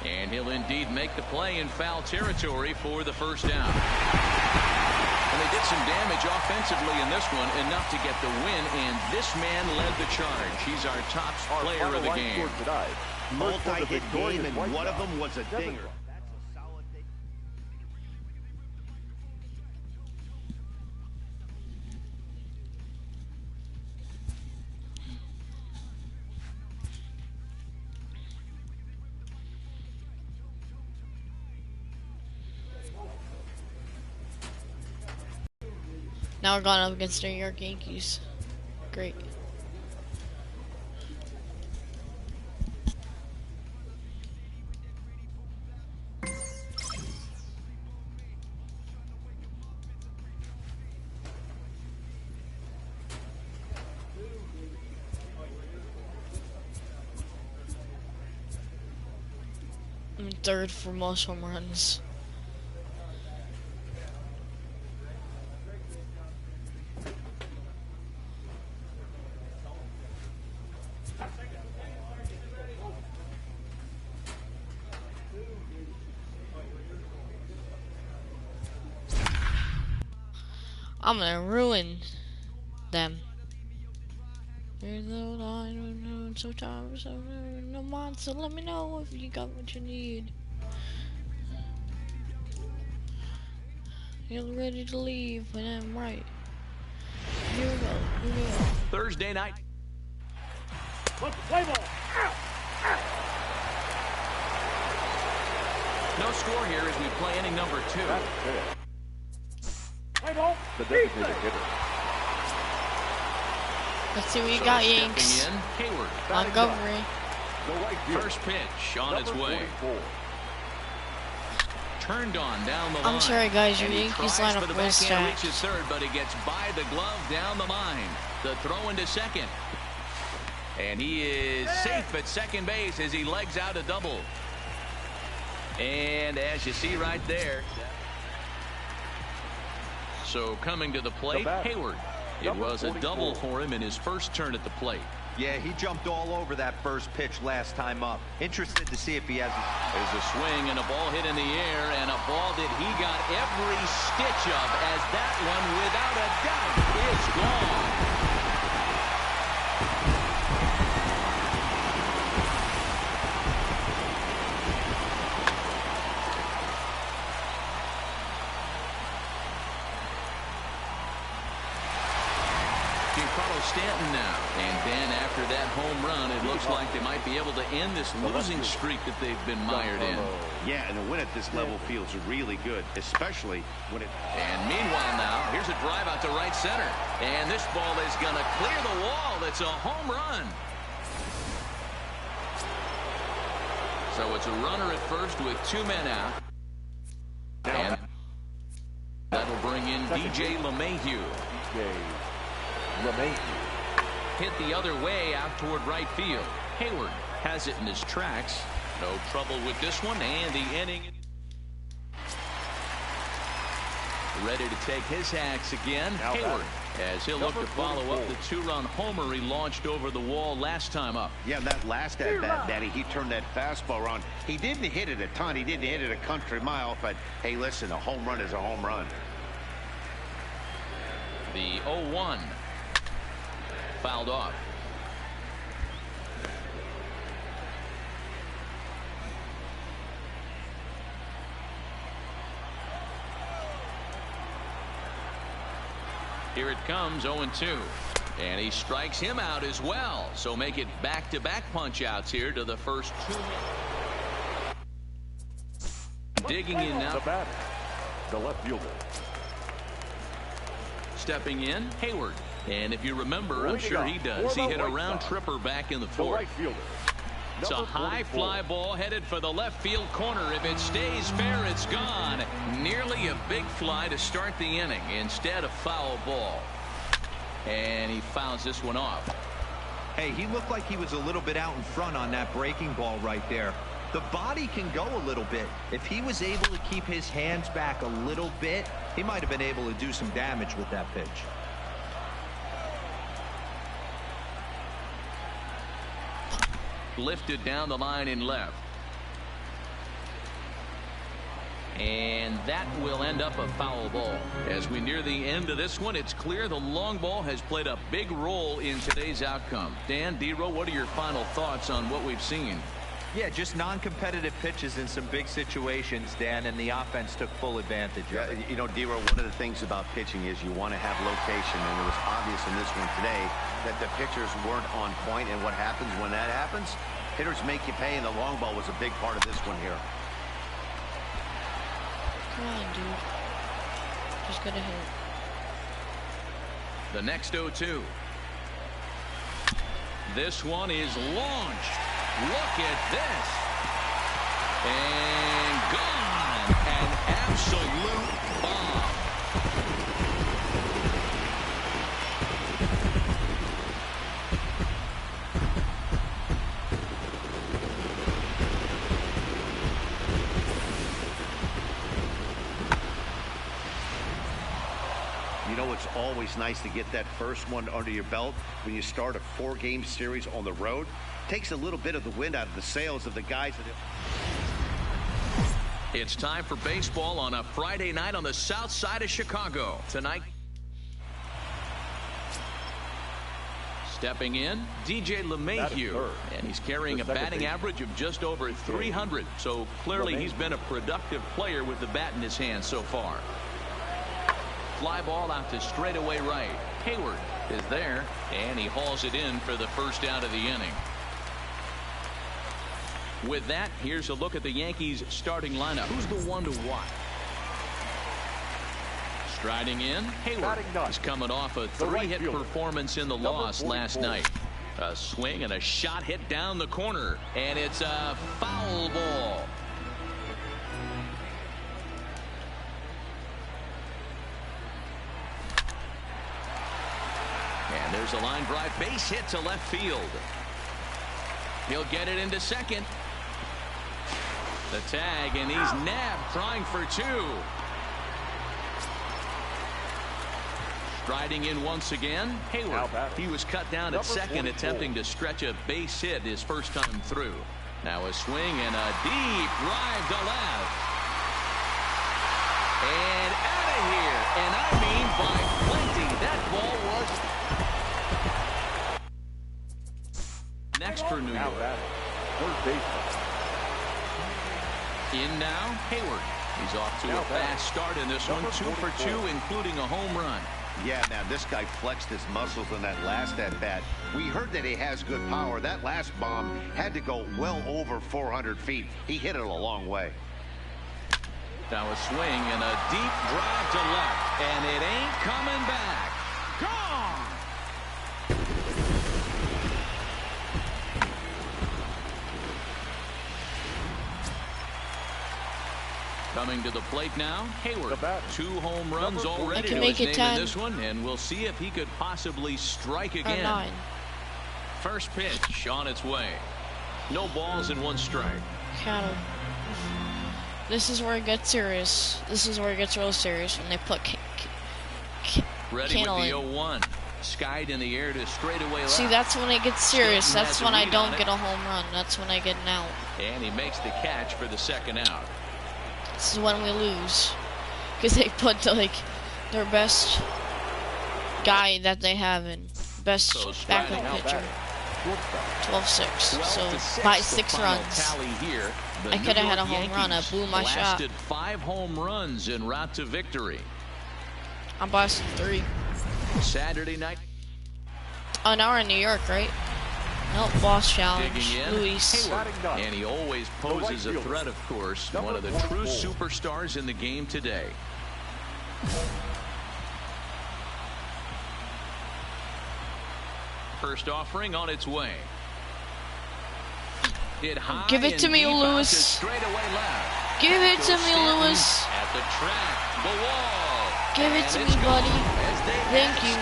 And he'll indeed make the play in foul territory for the first down. And they did some damage offensively in this one, enough to get the win, and this man led the charge. He's our top player of the game. Multi-hit game, and one of them was a dinger. Now we're going up against the New York Yankees. Great. I'm third for most home runs. I'm gonna ruin them. Sometimes no mind, so let me know if you got what you need. You're ready to leave when I'm right. Here we go. Here we go. Thursday night. Let's play ball. No score here as we play inning number 2. Play ball. The designated hitter. Let's see what you got, Yanks. Stepping in, Hayward. Montgomery. First pitch on its way. Turned on down the line. I'm sorry, guys. Your And he Yankees tries lineup for the was backhand, stacked. reaches third, but he gets by the glove down the line. The throw into second. And he is safe at second base as he legs out a double. And as you see right there. So coming to the plate, Hayward. It was a double for him in his first turn at the plate. Yeah, he jumped all over that first pitch last time up. Interested to see if he has There's a swing and a ball hit in the air, and a ball that he got every stitch of, as that one, without a doubt, is gone. Stanton now, and then after that home run, it looks like they might be able to end this losing streak that they've been mired in. Yeah, and a win at this level feels really good, especially when it... And meanwhile now, here's a drive out to right center, and this ball is going to clear the wall. It's a home run. So it's a runner at first with 2 men out, and that'll bring in DJ LeMahieu. Hit the other way out toward right field. Hayward has it in his tracks. No trouble with this one, and the inning ready to take his axe again. Hayward, as he'll look to follow up the 2-run homer he launched over the wall last time up. Yeah, that last at bat, Danny, he turned that fastball around. He didn't hit it a ton. He didn't hit it a country mile, but hey, listen, a home run is a home run. The 0-1. Fouled off. Here it comes, 0-2. And he strikes him out as well. So make it back-to-back punch-outs here to the first 2. Digging in now. The batter, the left fielder. Stepping in, Hayward. And if you remember, I'm sure he does, he hit a round tripper back in the 4th. It's a high fly ball headed for the left field corner. If it stays fair, it's gone. Nearly a big fly to start the inning instead of foul ball. And he fouls this one off. Hey, he looked like he was a little bit out in front on that breaking ball right there. The body can go a little bit. If he was able to keep his hands back a little bit, he might have been able to do some damage with that pitch. lifted down the line in left. And that will end up a foul ball. As we near the end of this one, it's clear the long ball has played a big role in today's outcome. Dan, D-Row, what are your final thoughts on what we've seen? Yeah, just non-competitive pitches in some big situations, Dan, and the offense took full advantage of it. You know, D-Row, one of the things about pitching is you want to have location, and it was obvious in this one today that the pitchers weren't on point, and what happens when that happens? Hitters make you pay, and the long ball was a big part of this one here. Come on, dude. Just gotta hit. The next 0-2. This one is launched. Look at this. And gone. An absolute bomb. You know, it's always nice to get that first one under your belt when you start a 4-game series on the road. Takes a little bit of the wind out of the sails of the guys. It's time for baseball on a Friday night on the south side of Chicago. Tonight, stepping in, DJ LeMahieu, and he's carrying a batting average of just over 300. So clearly he's been a productive player with the bat in his hand so far. Fly ball out to straightaway right. Hayward is there, and he hauls it in for the first out of the inning. With that, here's a look at the Yankees starting lineup. Who's the one to watch? Striding in, Hayward is coming off a 3-hit performance in the loss last night. A swing and a shot hit down the corner, and it's a foul ball. And there's a line drive base hit to left field. He'll get it into second. The tag, and he's nabbed, trying for 2. Striding in once again, Hayward. He was cut down at second, attempting to stretch a base hit his first time through. Now a swing and a deep drive to left. And out of here, and I mean by plenty. That ball was next for New York. Third baseman. In now, Hayward. He's off to a fast start in this one. 2 for 2, including a home run. Yeah, man, this guy flexed his muscles on that last at-bat. We heard that he has good power. That last bomb had to go well over 400 feet. He hit it a long way. Now a swing and a deep drive to left, and it ain't coming back. Gone! Coming to the plate now, Hayward. 2 home runs already to his name in this one, and we'll see if he could possibly strike again. 9. First pitch on its way. No balls and 1 strike. Cattle. This is where it gets serious. This is where it gets real serious when they put Ready with the 0-1. Skied in the air to straightaway left. See, that's when it gets serious. That's when I don't get a home run. That's when I get an out. And he makes the catch for the second out. This is when we lose, because they put their best guy that they have in, best backup pitcher. 12-6. So by 6 runs. Here, I could have had a home run. I blew my shot. Blasted 5 home runs en route to victory. I'm blasting 3. Saturday night. Oh, now we're in New York, right? Nope, boss challenge. Digging in, Luis. Hayward. And he always poses a threat, of course. One of the true superstars in the game today. First offering on its way. Give it to me, Luis. Give it to me, Luis. At the track, the wall. Give it to me, buddy. Thank you.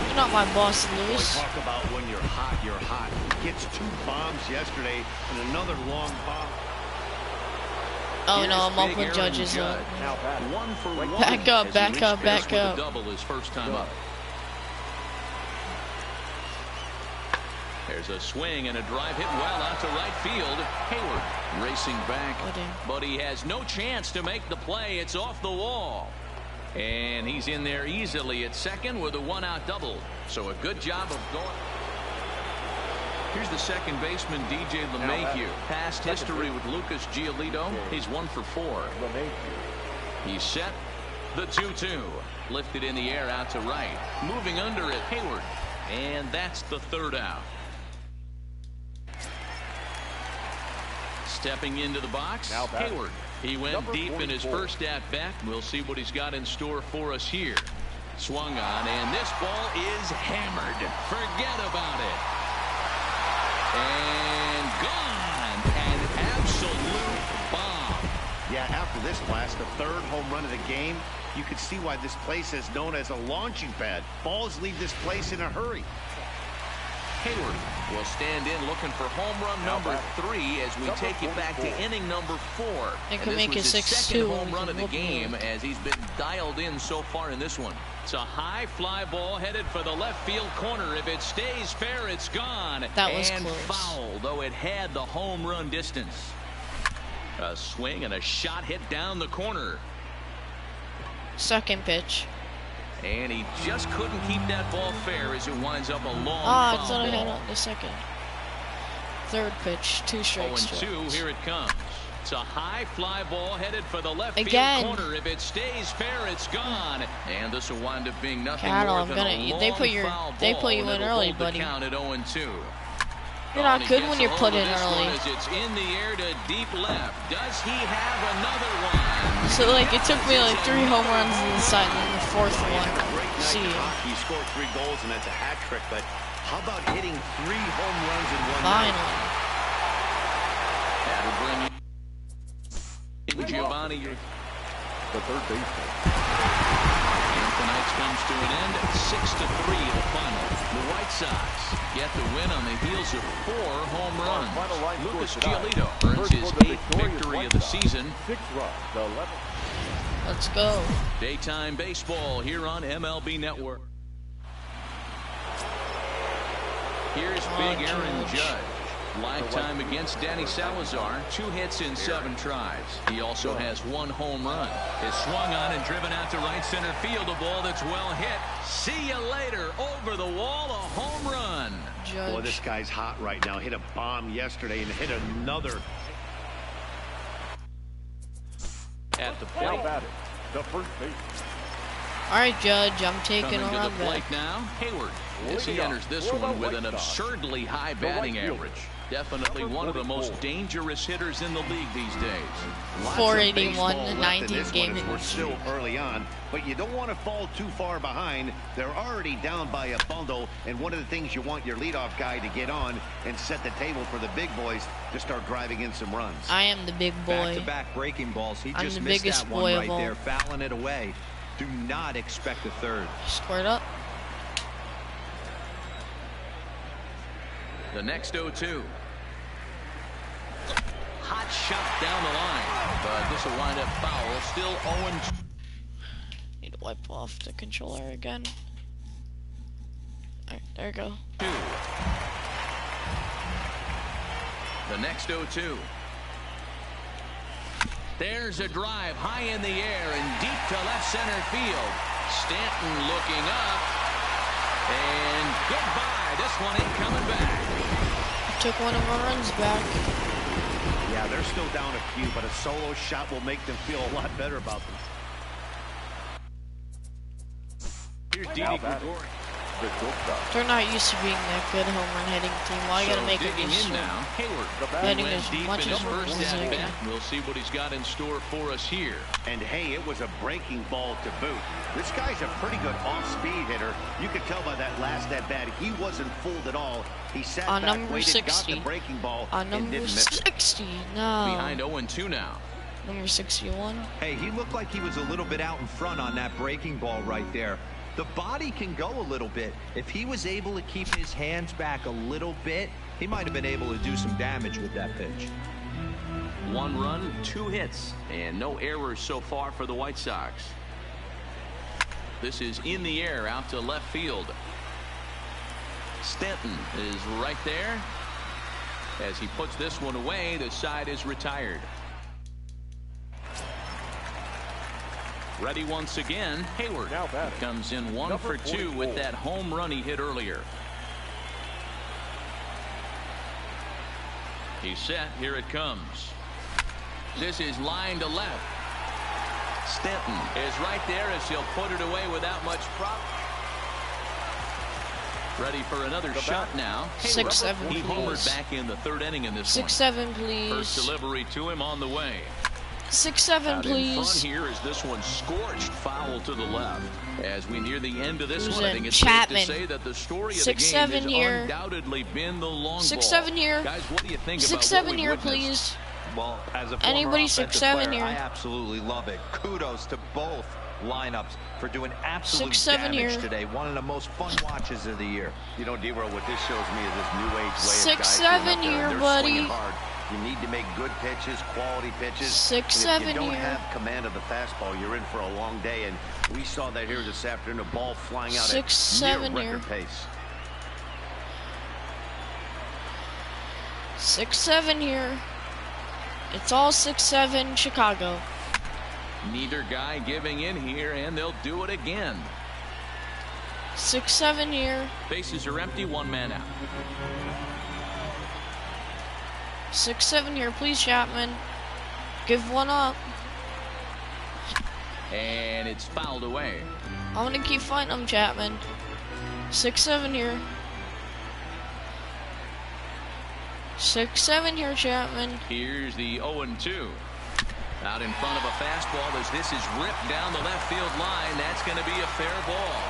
You're not my boss, Luis. Talk about when you're hot, you're hot. Gets 2 bombs yesterday and another long bomb. Oh no, I'm up with Judge's. Judge. One for one. Back up, back up, back up. Double his first time up. There's a swing and a drive hit well out to right field. Hayward racing back, but he has no chance to make the play. It's off the wall. And he's in there easily at second with a one-out double. So a good job of going. Here's the second baseman, DJ LeMahieu. Past history with Lucas Giolito. He's 1 for 4. He's set. The 2-2. Lifted in the air out to right. Moving under it, Hayward. And that's the third out. Stepping into the box, Hayward. He went deep in his first at-bat. We'll see what he's got in store for us here. Swung on, and this ball is hammered. Forget about it. And gone. An absolute bomb. Yeah, after this blast, the third home run of the game, you can see why this place is known as a launching pad. Balls leave this place in a hurry. Hayward will stand in looking for home run number 3 as we take you back to inning number 4. It could and make this it was his 6-2 second home run of the game as he's been dialed in so far in this one. It's a high fly ball headed for the left field corner. If it stays fair, it's gone. That was and close. Foul, though it had the home run distance. A swing and a shot hit down the corner. Second pitch. And he just couldn't keep that ball fair as it winds up a long I foul thought I had ball. on the second. Third pitch, 2 strikes. 0-2, here it comes. It's a high fly ball headed for the left Again. field corner. If it stays fair, it's gone. And this will wind up being nothing Cattle, more I'm than gonna- a long they put you ball, in and it'll early, hold the buddy. count at 0-2. You're not And he good gets when a you're hold put of in this early. one as it's in the air to deep left. Does he have another one? So like it took me like 3 home runs on the side, and then the 4th one. Great night See in you. hockey. He scored 3 goals, and that's a hat trick. But how about hitting 3 home runs in one night? Finally. That'll bring you. Giovanni, The third baseman. and tonight's comes to an end at 6-3 the final. The White Sox get the win on the heels of 4 home runs. Final line Lucas score tonight. Giolito earns First his for the 8th victorious victory White of the Sox. season. 6 runs. The 11th. Let's go. Daytime baseball here on MLB Network. Here's Big Aaron Judge. Lifetime against Danny Salazar. 2 hits in 7 tries. He also has 1 home run. Is swung on and driven out to right center field. A ball that's well hit. See you later. Over the wall, a home run. Judge. Boy, this guy's hot right now. Hit a bomb yesterday and hit another. At the Now plate. batting. The first baseman. All right, Judge. I'm taking Coming to on the that. plate now, Hayward. As he enters this one with an absurdly high batting average. Definitely one of the most dangerous hitters in the league these days. Lots of 481, baseball left in 19 this game one as we're history. still early on, but you don't want to fall too far behind. They're already down by a bundle, and one of the things you want your leadoff guy to get on and set the table for the big boys to start driving in some runs. I am the big boy. Back-to-back breaking balls. He I'm just the missed biggest that boy one of right all. there, fouling it away. Do not expect a third. Squared up. The next 0-2. Hot shot down the line, but this will wind up foul. Still 0-2. Need to wipe off the controller again. All right, there we go. The next 0-2. There's a drive high in the air and deep to left center field. Stanton looking up. And goodbye. This one ain't coming back. Took one of our runs back. Yeah, they're still down a few, but a solo shot will make them feel a lot better about them. Here's Now Didi batting. Gregorius. The shortstop. They're not used to being that good home run hitting team. Well, I gotta make it digging this in one. now. Hayward. Hitting Went as deep much in his as first as I at can. bat. We'll see what he's got in store for us here. And hey, it was a breaking ball to boot. This guy's a pretty good off-speed hitter. You could tell by that last at-bat, he wasn't fooled at all. He sat On back, number waited, 60. got the breaking ball, On and number didn't miss it. 60. No. Behind 0-2 now. Number 61. Hey, he looked like he was a little bit out in front on that breaking ball right there. The body can go a little bit. If he was able to keep his hands back a little bit, he might have been able to do some damage with that pitch. 1 run, 2 hits, and no errors so far for the White Sox. This is in the air out to left field. Stanton is right there. As he puts this one away, the side is retired. Ready once again, Hayward. Now batting. Comes in 1 Number for 2 44. with that home run he hit earlier. He's set. Here it comes. This is line to left. Stanton is right there as he'll put it away without much problem. Ready for another shot now. 6-7, He homered please. back in the 3rd inning in this one. 6-7, please. First delivery to him on the way. 6-7, Out in front please. here is this one scorched foul to the left. As we near the end of this Who's one, I in? think it's Chapman. safe to say that the story of the 6-7 game has here. undoubtedly been the long 6-7 ball. here. Guys, what do you think about what 6-7 we here, witnessed? please. Well, as a former Anybody offensive 6-7 player, here. I absolutely love it. Kudos to both lineups for doing absolute 6-7 damage here. today. One of the most fun watches of the year. You know, D-Row, what this shows me is this new age way of guys 6-7 getting up there here, and they're buddy. swinging hard. You need to make good pitches, quality pitches. 6-7 And if you don't here. have command of the fastball, you're in for a long day. And we saw that here this afternoon, a ball flying out 6-7 at near here. record pace. 6-7 here. It's all 6-7 Chicago. Neither guy giving in here, and they'll do it again. 6-7 here. Bases are empty, 1 man out. 6-7 here, please, Chapman. Give one up. And it's fouled away. I'm gonna keep fighting him, Chapman. 6-7 here. 6-7 here, Chapman. Here's the 0-2. Out in front of a fastball as this is ripped down the left field line. That's going to be a fair ball.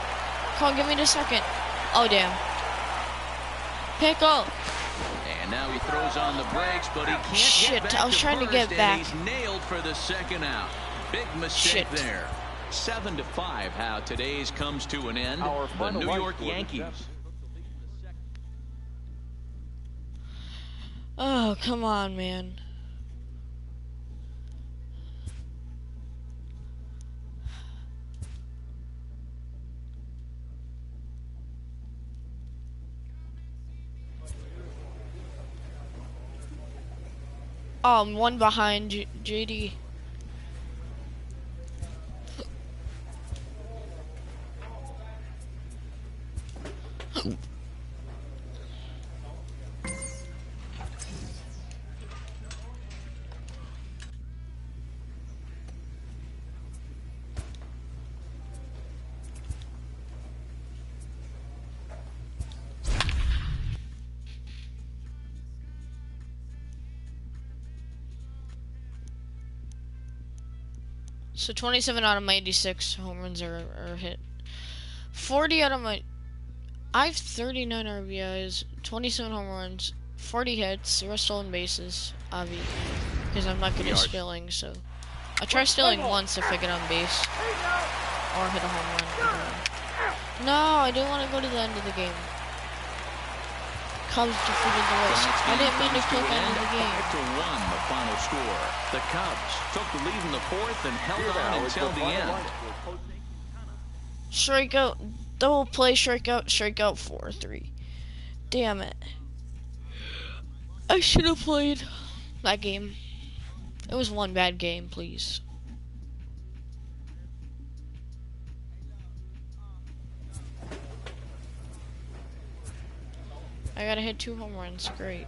Come on, give me the second. Oh, damn. Pickle. And now he throws on the brakes, but he can't Shit, get back I was trying to first, get back. And he's nailed for the second out. Big mistake Shit. there. 7-5 how today's comes to an end. Our The final New line York score, the Yankees. Jets. Oh, come on, man. Oh, I'm one behind JD. So 27 out of my 86 home runs are hit. 40 out of my... I have 39 RBIs, 27 home runs, 40 hits, the rest stolen bases, obvi. Because I'm not good at stealing, so... I try stealing once if I get on base. Or hit a home run. No, I didn't want to go to the end of the game. Cubs defeated the Rays. I didn't mean to click end of the game. 5-1 the final score. The Cubs took the lead in the 4th and held on until the end. Strikeout, double play, strikeout, 4-3. Damn it. I should have played that game. It was one bad game, please. I gotta hit 2 home runs, great.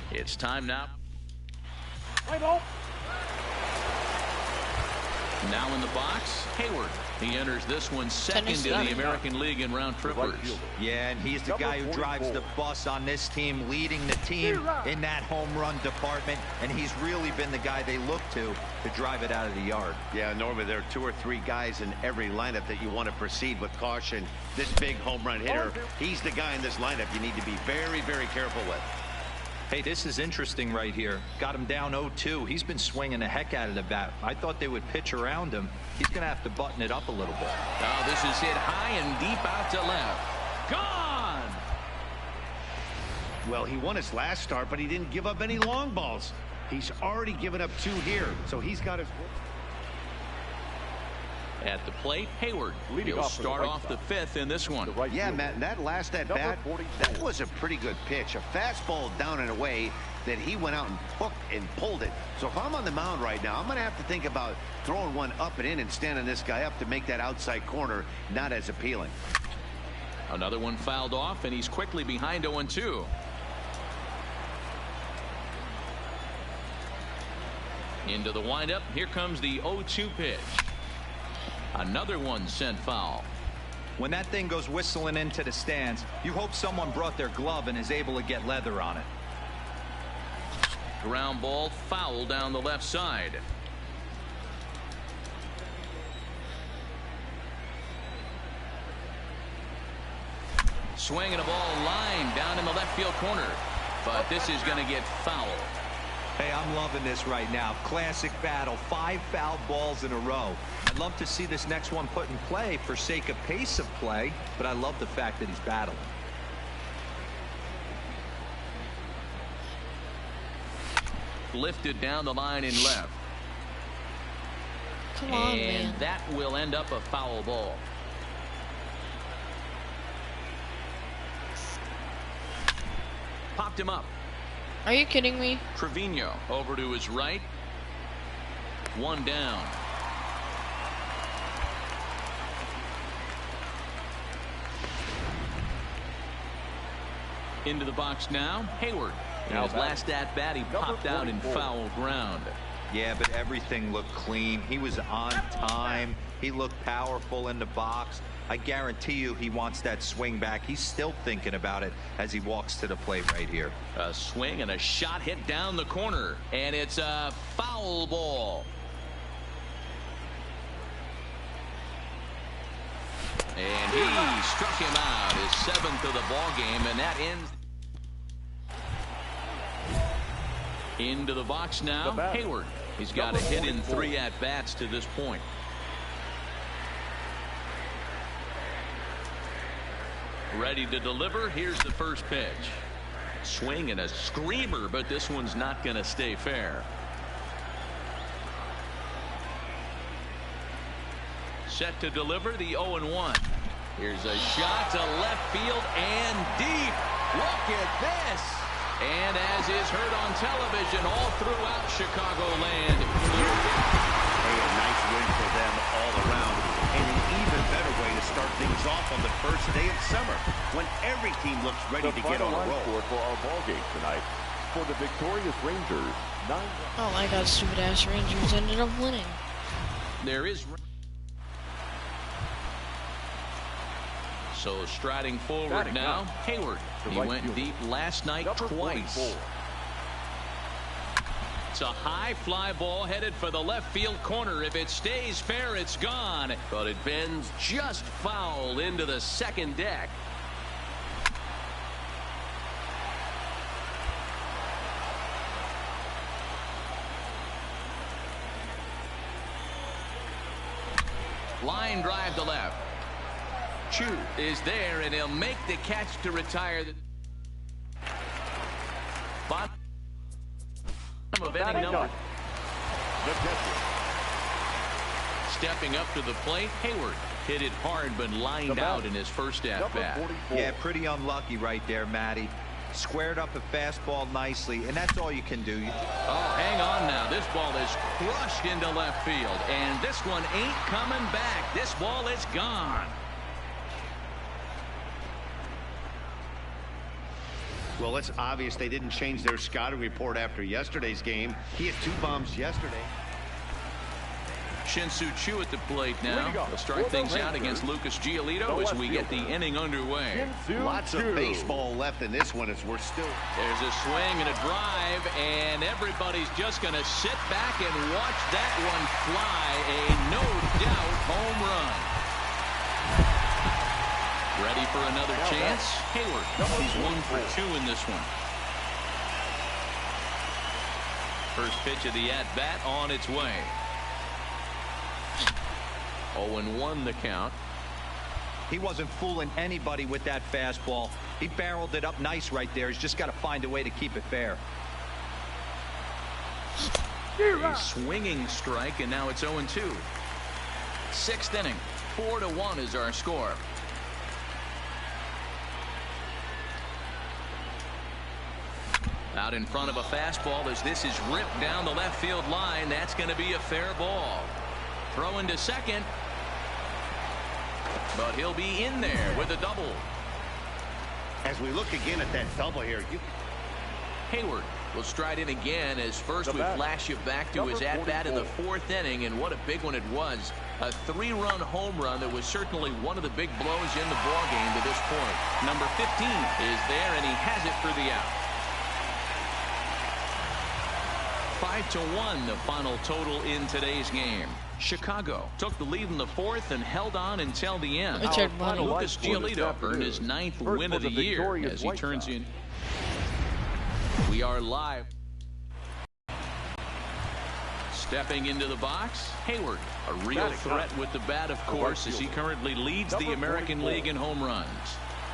It's time now. Now in the box, Hayward. He enters this one second in the American League in round trippers. Yeah, and he's the guy who drives the bus on this team, leading the team in that home run department, and he's really been the guy they look to drive it out of the yard. Yeah, Norman, there are 2 or 3 guys in every lineup that you want to proceed with caution. This big home run hitter, he's the guy in this lineup you need to be very, very careful with. Hey, this is interesting right here. Got him down 0-2. He's been swinging the heck out of the bat. I thought they would pitch around him. He's going to have to button it up a little bit. Oh, this is hit high and deep out to left. Gone! Well, he won his last start, but he didn't give up any long balls. He's already given up 2 here, so he's got his... At the plate, Hayward. He'll start off the 5th in this one. Yeah, Matt, that last at-bat, that was a pretty good pitch. A fastball down and away that he went out and hooked and pulled it. So if I'm on the mound right now, I'm going to have to think about throwing one up and in and standing this guy up to make that outside corner not as appealing. Another one fouled off, and he's quickly behind 0-2. Into the windup. Here comes the 0-2 pitch. Another one sent foul. When that thing goes whistling into the stands, you hope someone brought their glove and is able to get leather on it. Ground ball, foul down the left side. Swinging a ball line down in the left field corner, but this is going to get foul. Hey, I'm loving this right now. Classic battle. 5 foul balls in a row. I'd love to see this next one put in play for sake of pace of play, but I love the fact that he's battling. Lifted down the line in left. Come on, and man. that will end up a foul ball. Popped him up. Are you kidding me? Trevino over to his right. 1 down. Into the box now, Hayward. In his last at-bat, he popped out in foul ground. Yeah, but everything looked clean. He was on time. He looked powerful in the box. I guarantee you he wants that swing back. He's still thinking about it as he walks to the plate right here. A swing and a shot hit down the corner, and it's a foul ball. And he struck him out, his 7th of the ball game, and that ends. Into the box now, Hayward. He's got a hit in 3 at-bats to this point. Ready to deliver. Here's the first pitch. Swing and a screamer, but this one's not going to stay fair. Set to deliver the 0-1. Here's a shot to left field and deep. Look at this. And as is heard on television all throughout Chicagoland. Hey, a nice win for them all around. And an even better way to start things off on the first day of summer, when every team looks ready to get on a roll. For our ball game tonight, for the victorious Rangers, 9. Oh my God, stupid ass Rangers ended up winning. There is. So striding forward now, Hayward. He went deep last night twice. It's a high fly ball headed for the left field corner. If it stays fair, it's gone. But it bends just foul into the second deck. Line drive to left. Chu is there, and he'll make the catch to retire. Bottom of inning number. Stepping up to the plate, Hayward hit it hard, but lined out in his first at-bat. Yeah, pretty unlucky right there, Matty. Squared up a fastball nicely, and that's all you can do. Oh, hang on now. This ball is crushed into left field, and this one ain't coming back. This ball is gone. Well, it's obvious they didn't change their scouting report after yesterday's game. He had 2 bombs yesterday. Shin-Soo Choo at the plate now. They'll start things out against Lucas Giolito as we get the inning underway. Lots of baseball left in this one as we're still. There's a swing and a drive, and everybody's just going to sit back and watch that one fly. A no-doubt home run. Ready for another chance? Hayward. He's 1 for 2 in this one. First pitch of the at-bat on its way. 0-1 the count. He wasn't fooling anybody with that fastball. He barreled it up nice right there. He's just got to find a way to keep it fair. A swinging strike, and now it's 0-2. 6th inning. 4-1 is our score. Out in front of a fastball as this is ripped down the left field line. That's going to be a fair ball. Throw into second. But he'll be in there with a double. As we look again at that double here. Hayward will stride in again as first we flash you back to his at-bat in the 4th inning, and what a big one it was. A 3-run home run that was certainly one of the big blows in the ballgame to this point. Number 15 is there, and he has it for the out. 5-1 the final total in today's game. Chicago took the lead in the 4th and held on until the end. Lucas Giolito earned his 9th win of the year as he turns in. We are live. Stepping into the box, Hayward, a real threat with the bat, of course, as he currently leads the American League in home runs.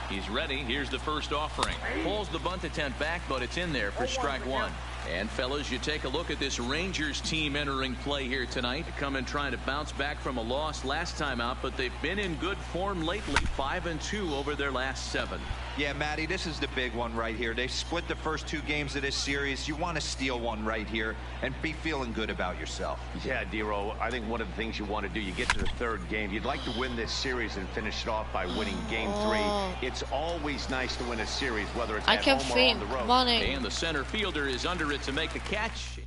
He's ready. Here's the first offering. Pulls the bunt attempt back, but it's in there for strike 1. And fellas, you take a look at this Rangers team entering play here tonight. Come in trying to bounce back from a loss last time out, but they've been in good form lately. 5-2 over their last 7. Yeah, Matty, this is the big one right here. They split the first 2 games of this series. You want to steal one right here and be feeling good about yourself. Yeah, Dero, I think one of the things you want to do, you get to the 3rd game, you'd like to win this series and finish it off by winning game 3. It's always nice to win a series, whether it's at home or on the road. And the center fielder is under it to make the catch.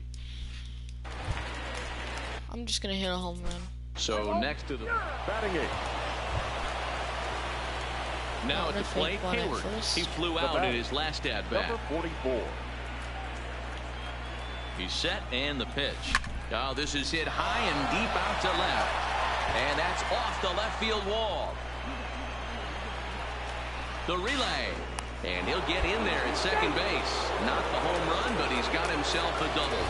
I'm just gonna hit a home run. So next to the batting 8. Now at the plate, Hayward. He flew out in his last at-bat. Number 44. He's set, and the pitch. Oh, this is hit high and deep out to left. And that's off the left field wall. The relay. And he'll get in there at second base. Not the home run, but he's got himself a double.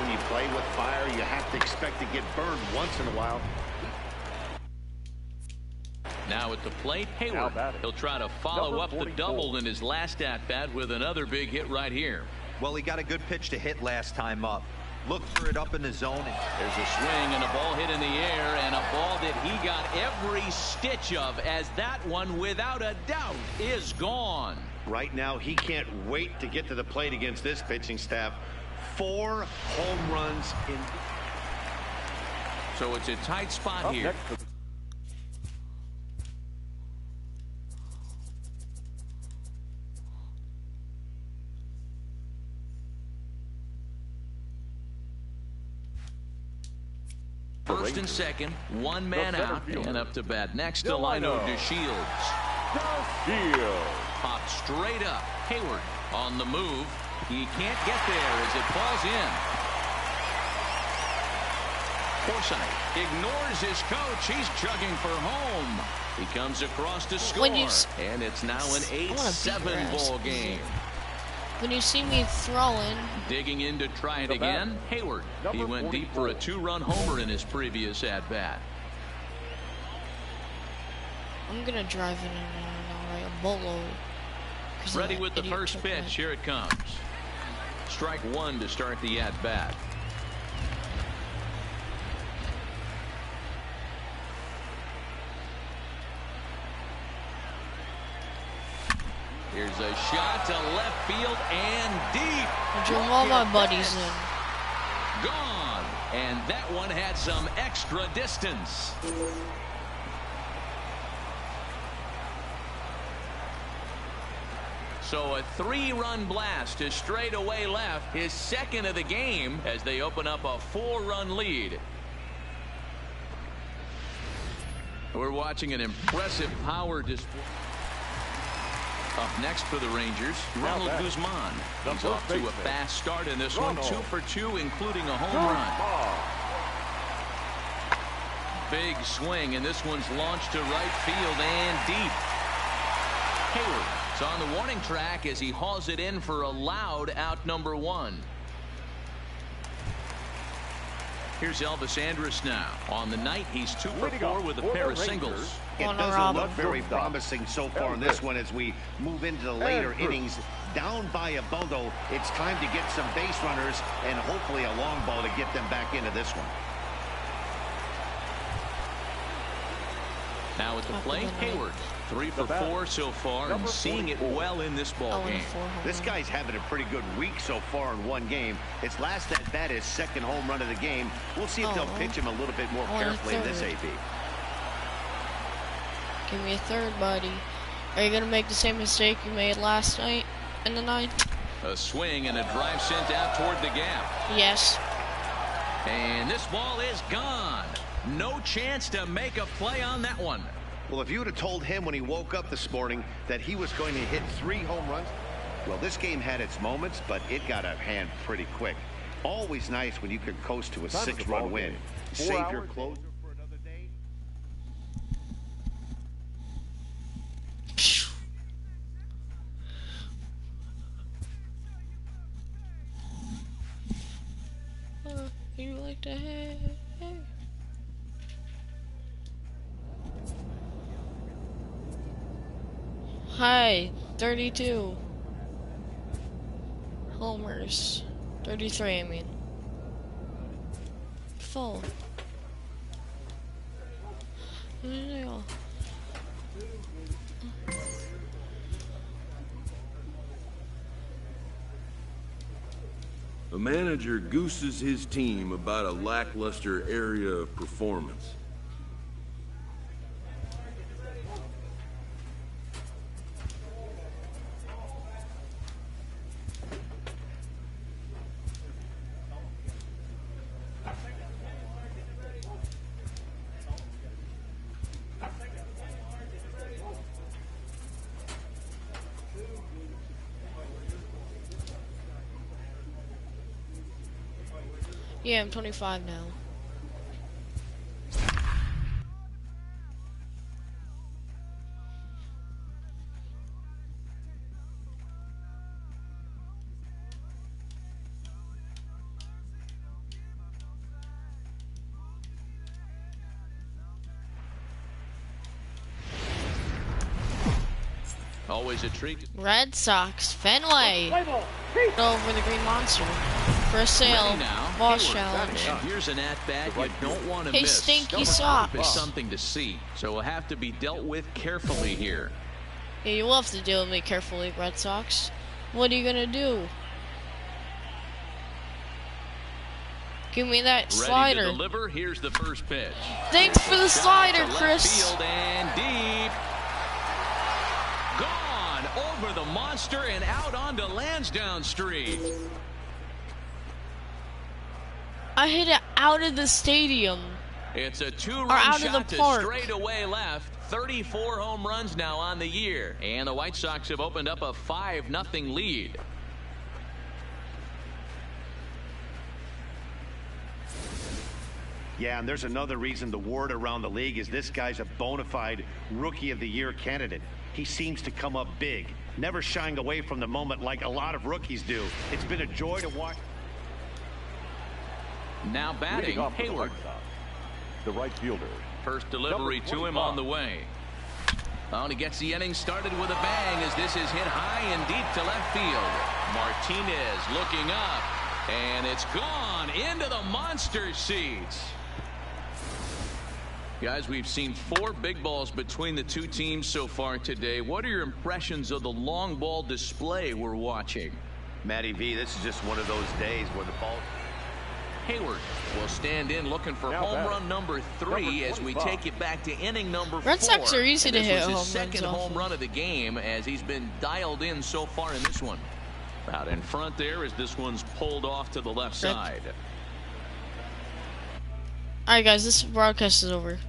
When you play with fire, you have to expect to get burned once in a while. Now at the plate, Hayward. He'll try to follow up the double in his last at-bat with another big hit right here. Well, he got a good pitch to hit last time up. Look for it up in the zone. There's a swing and a ball hit in the air, and a ball that he got every stitch of, as that one, without a doubt, is gone. Right now, he can't wait to get to the plate against this pitching staff. 4 home runs in. So it's a tight spot here. First and second, 1 man out, and up to bat next, Delino DeShields. Popped straight up. Hayward on the move. He can't get there as it falls in. Forsythe ignores his coach. He's chugging for home. He comes across to score, and it's now an 8-7 ball game. When you see me throwing. Digging in to try it again, Hayward. He went deep for a 2-run homer in his previous at-bat. I'm going to drive it in now, right? A boatload. Ready with the first pitch. Here it comes. Strike 1 to start the at-bat. Here's a shot to left field and deep. I drew all my buddies in. Gone. And that one had some extra distance. So a 3-run blast to straightaway left, his second of the game, as they open up a 4-run lead. We're watching an impressive power display. Up next for the Rangers, Ronald Guzman. He's off to a fast start in this one, 2 for 2, including a home run. Big swing, and this one's launched to right field and deep. Hayward is on the warning track as he hauls it in for a loud out number 1. Here's Elvis Andrus now. On the night, he's 2 for 4 with a pair of singles. It doesn't look very promising so far in this one as we move into the later innings. Down by a bundle, it's time to get some base runners and hopefully a long ball to get them back into this one. Now at the plate, Hayward. 3 for 4 so far and seeing it well in this ball game. This guy's having a pretty good week so far in one game. His last at bat is second home run of the game. We'll see if they'll pitch him a little bit more carefully in this AB. Give me a third, buddy. Are you going to make the same mistake you made last night in the 9th? A swing and a drive sent out toward the gap. Yes. And this ball is gone. No chance to make a play on that one. Well, if you would have told him when he woke up this morning that he was going to hit 3 home runs, well, this game had its moments, but it got out of hand pretty quick. Always nice when you can coast to a 6-run win. Save your closer for another day. You like to have... Hi, 32 homers. 33, I mean. Full. A manager gooses his team about a lackluster area of performance. Yeah, I'm 25 now. Always a treat. Red Sox, Fenway. Over the Green Monster. For a sale. Boss challenge. And here's an at-bat you don't want to Hey, miss. Stinky Sox. Is something to see, so will have to be dealt with carefully here. Yeah, you will have to deal with me carefully, Red Sox. What are you gonna do? Give me that slider. Ready to deliver. Here's the first pitch. Thanks for the slider, To left Chris. field and deep. Gone over the monster and out onto Lansdowne Street. I hit it out of the stadium. It's a 2-run out of the shot to park. straightaway left. 34 home runs now on the year, and the White Sox have opened up a 5-0 lead. Yeah, and there's another reason the word around the league is this guy's a bona fide Rookie of the Year candidate. He seems to come up big, never shying away from the moment like a lot of rookies do. It's been a joy to watch. Now batting, Hayward. The right fielder. First delivery to him on the way. Oh, and he gets the inning started with a bang as this is hit high and deep to left field. Martinez looking up, and it's gone into the monster seats. Guys, we've seen 4 big balls between the two teams so far today. What are your impressions of the long ball display we're watching? Matty V, this is just one of those days where the ball... Hayward will stand in looking for home run number 3 as we take it back to inning number 4. Red Sox are easy to hit home runs. This was his second home run of the game as he's been dialed in so far in this one. Out in front there as this one's pulled off to the left side. Alright guys, this broadcast is over.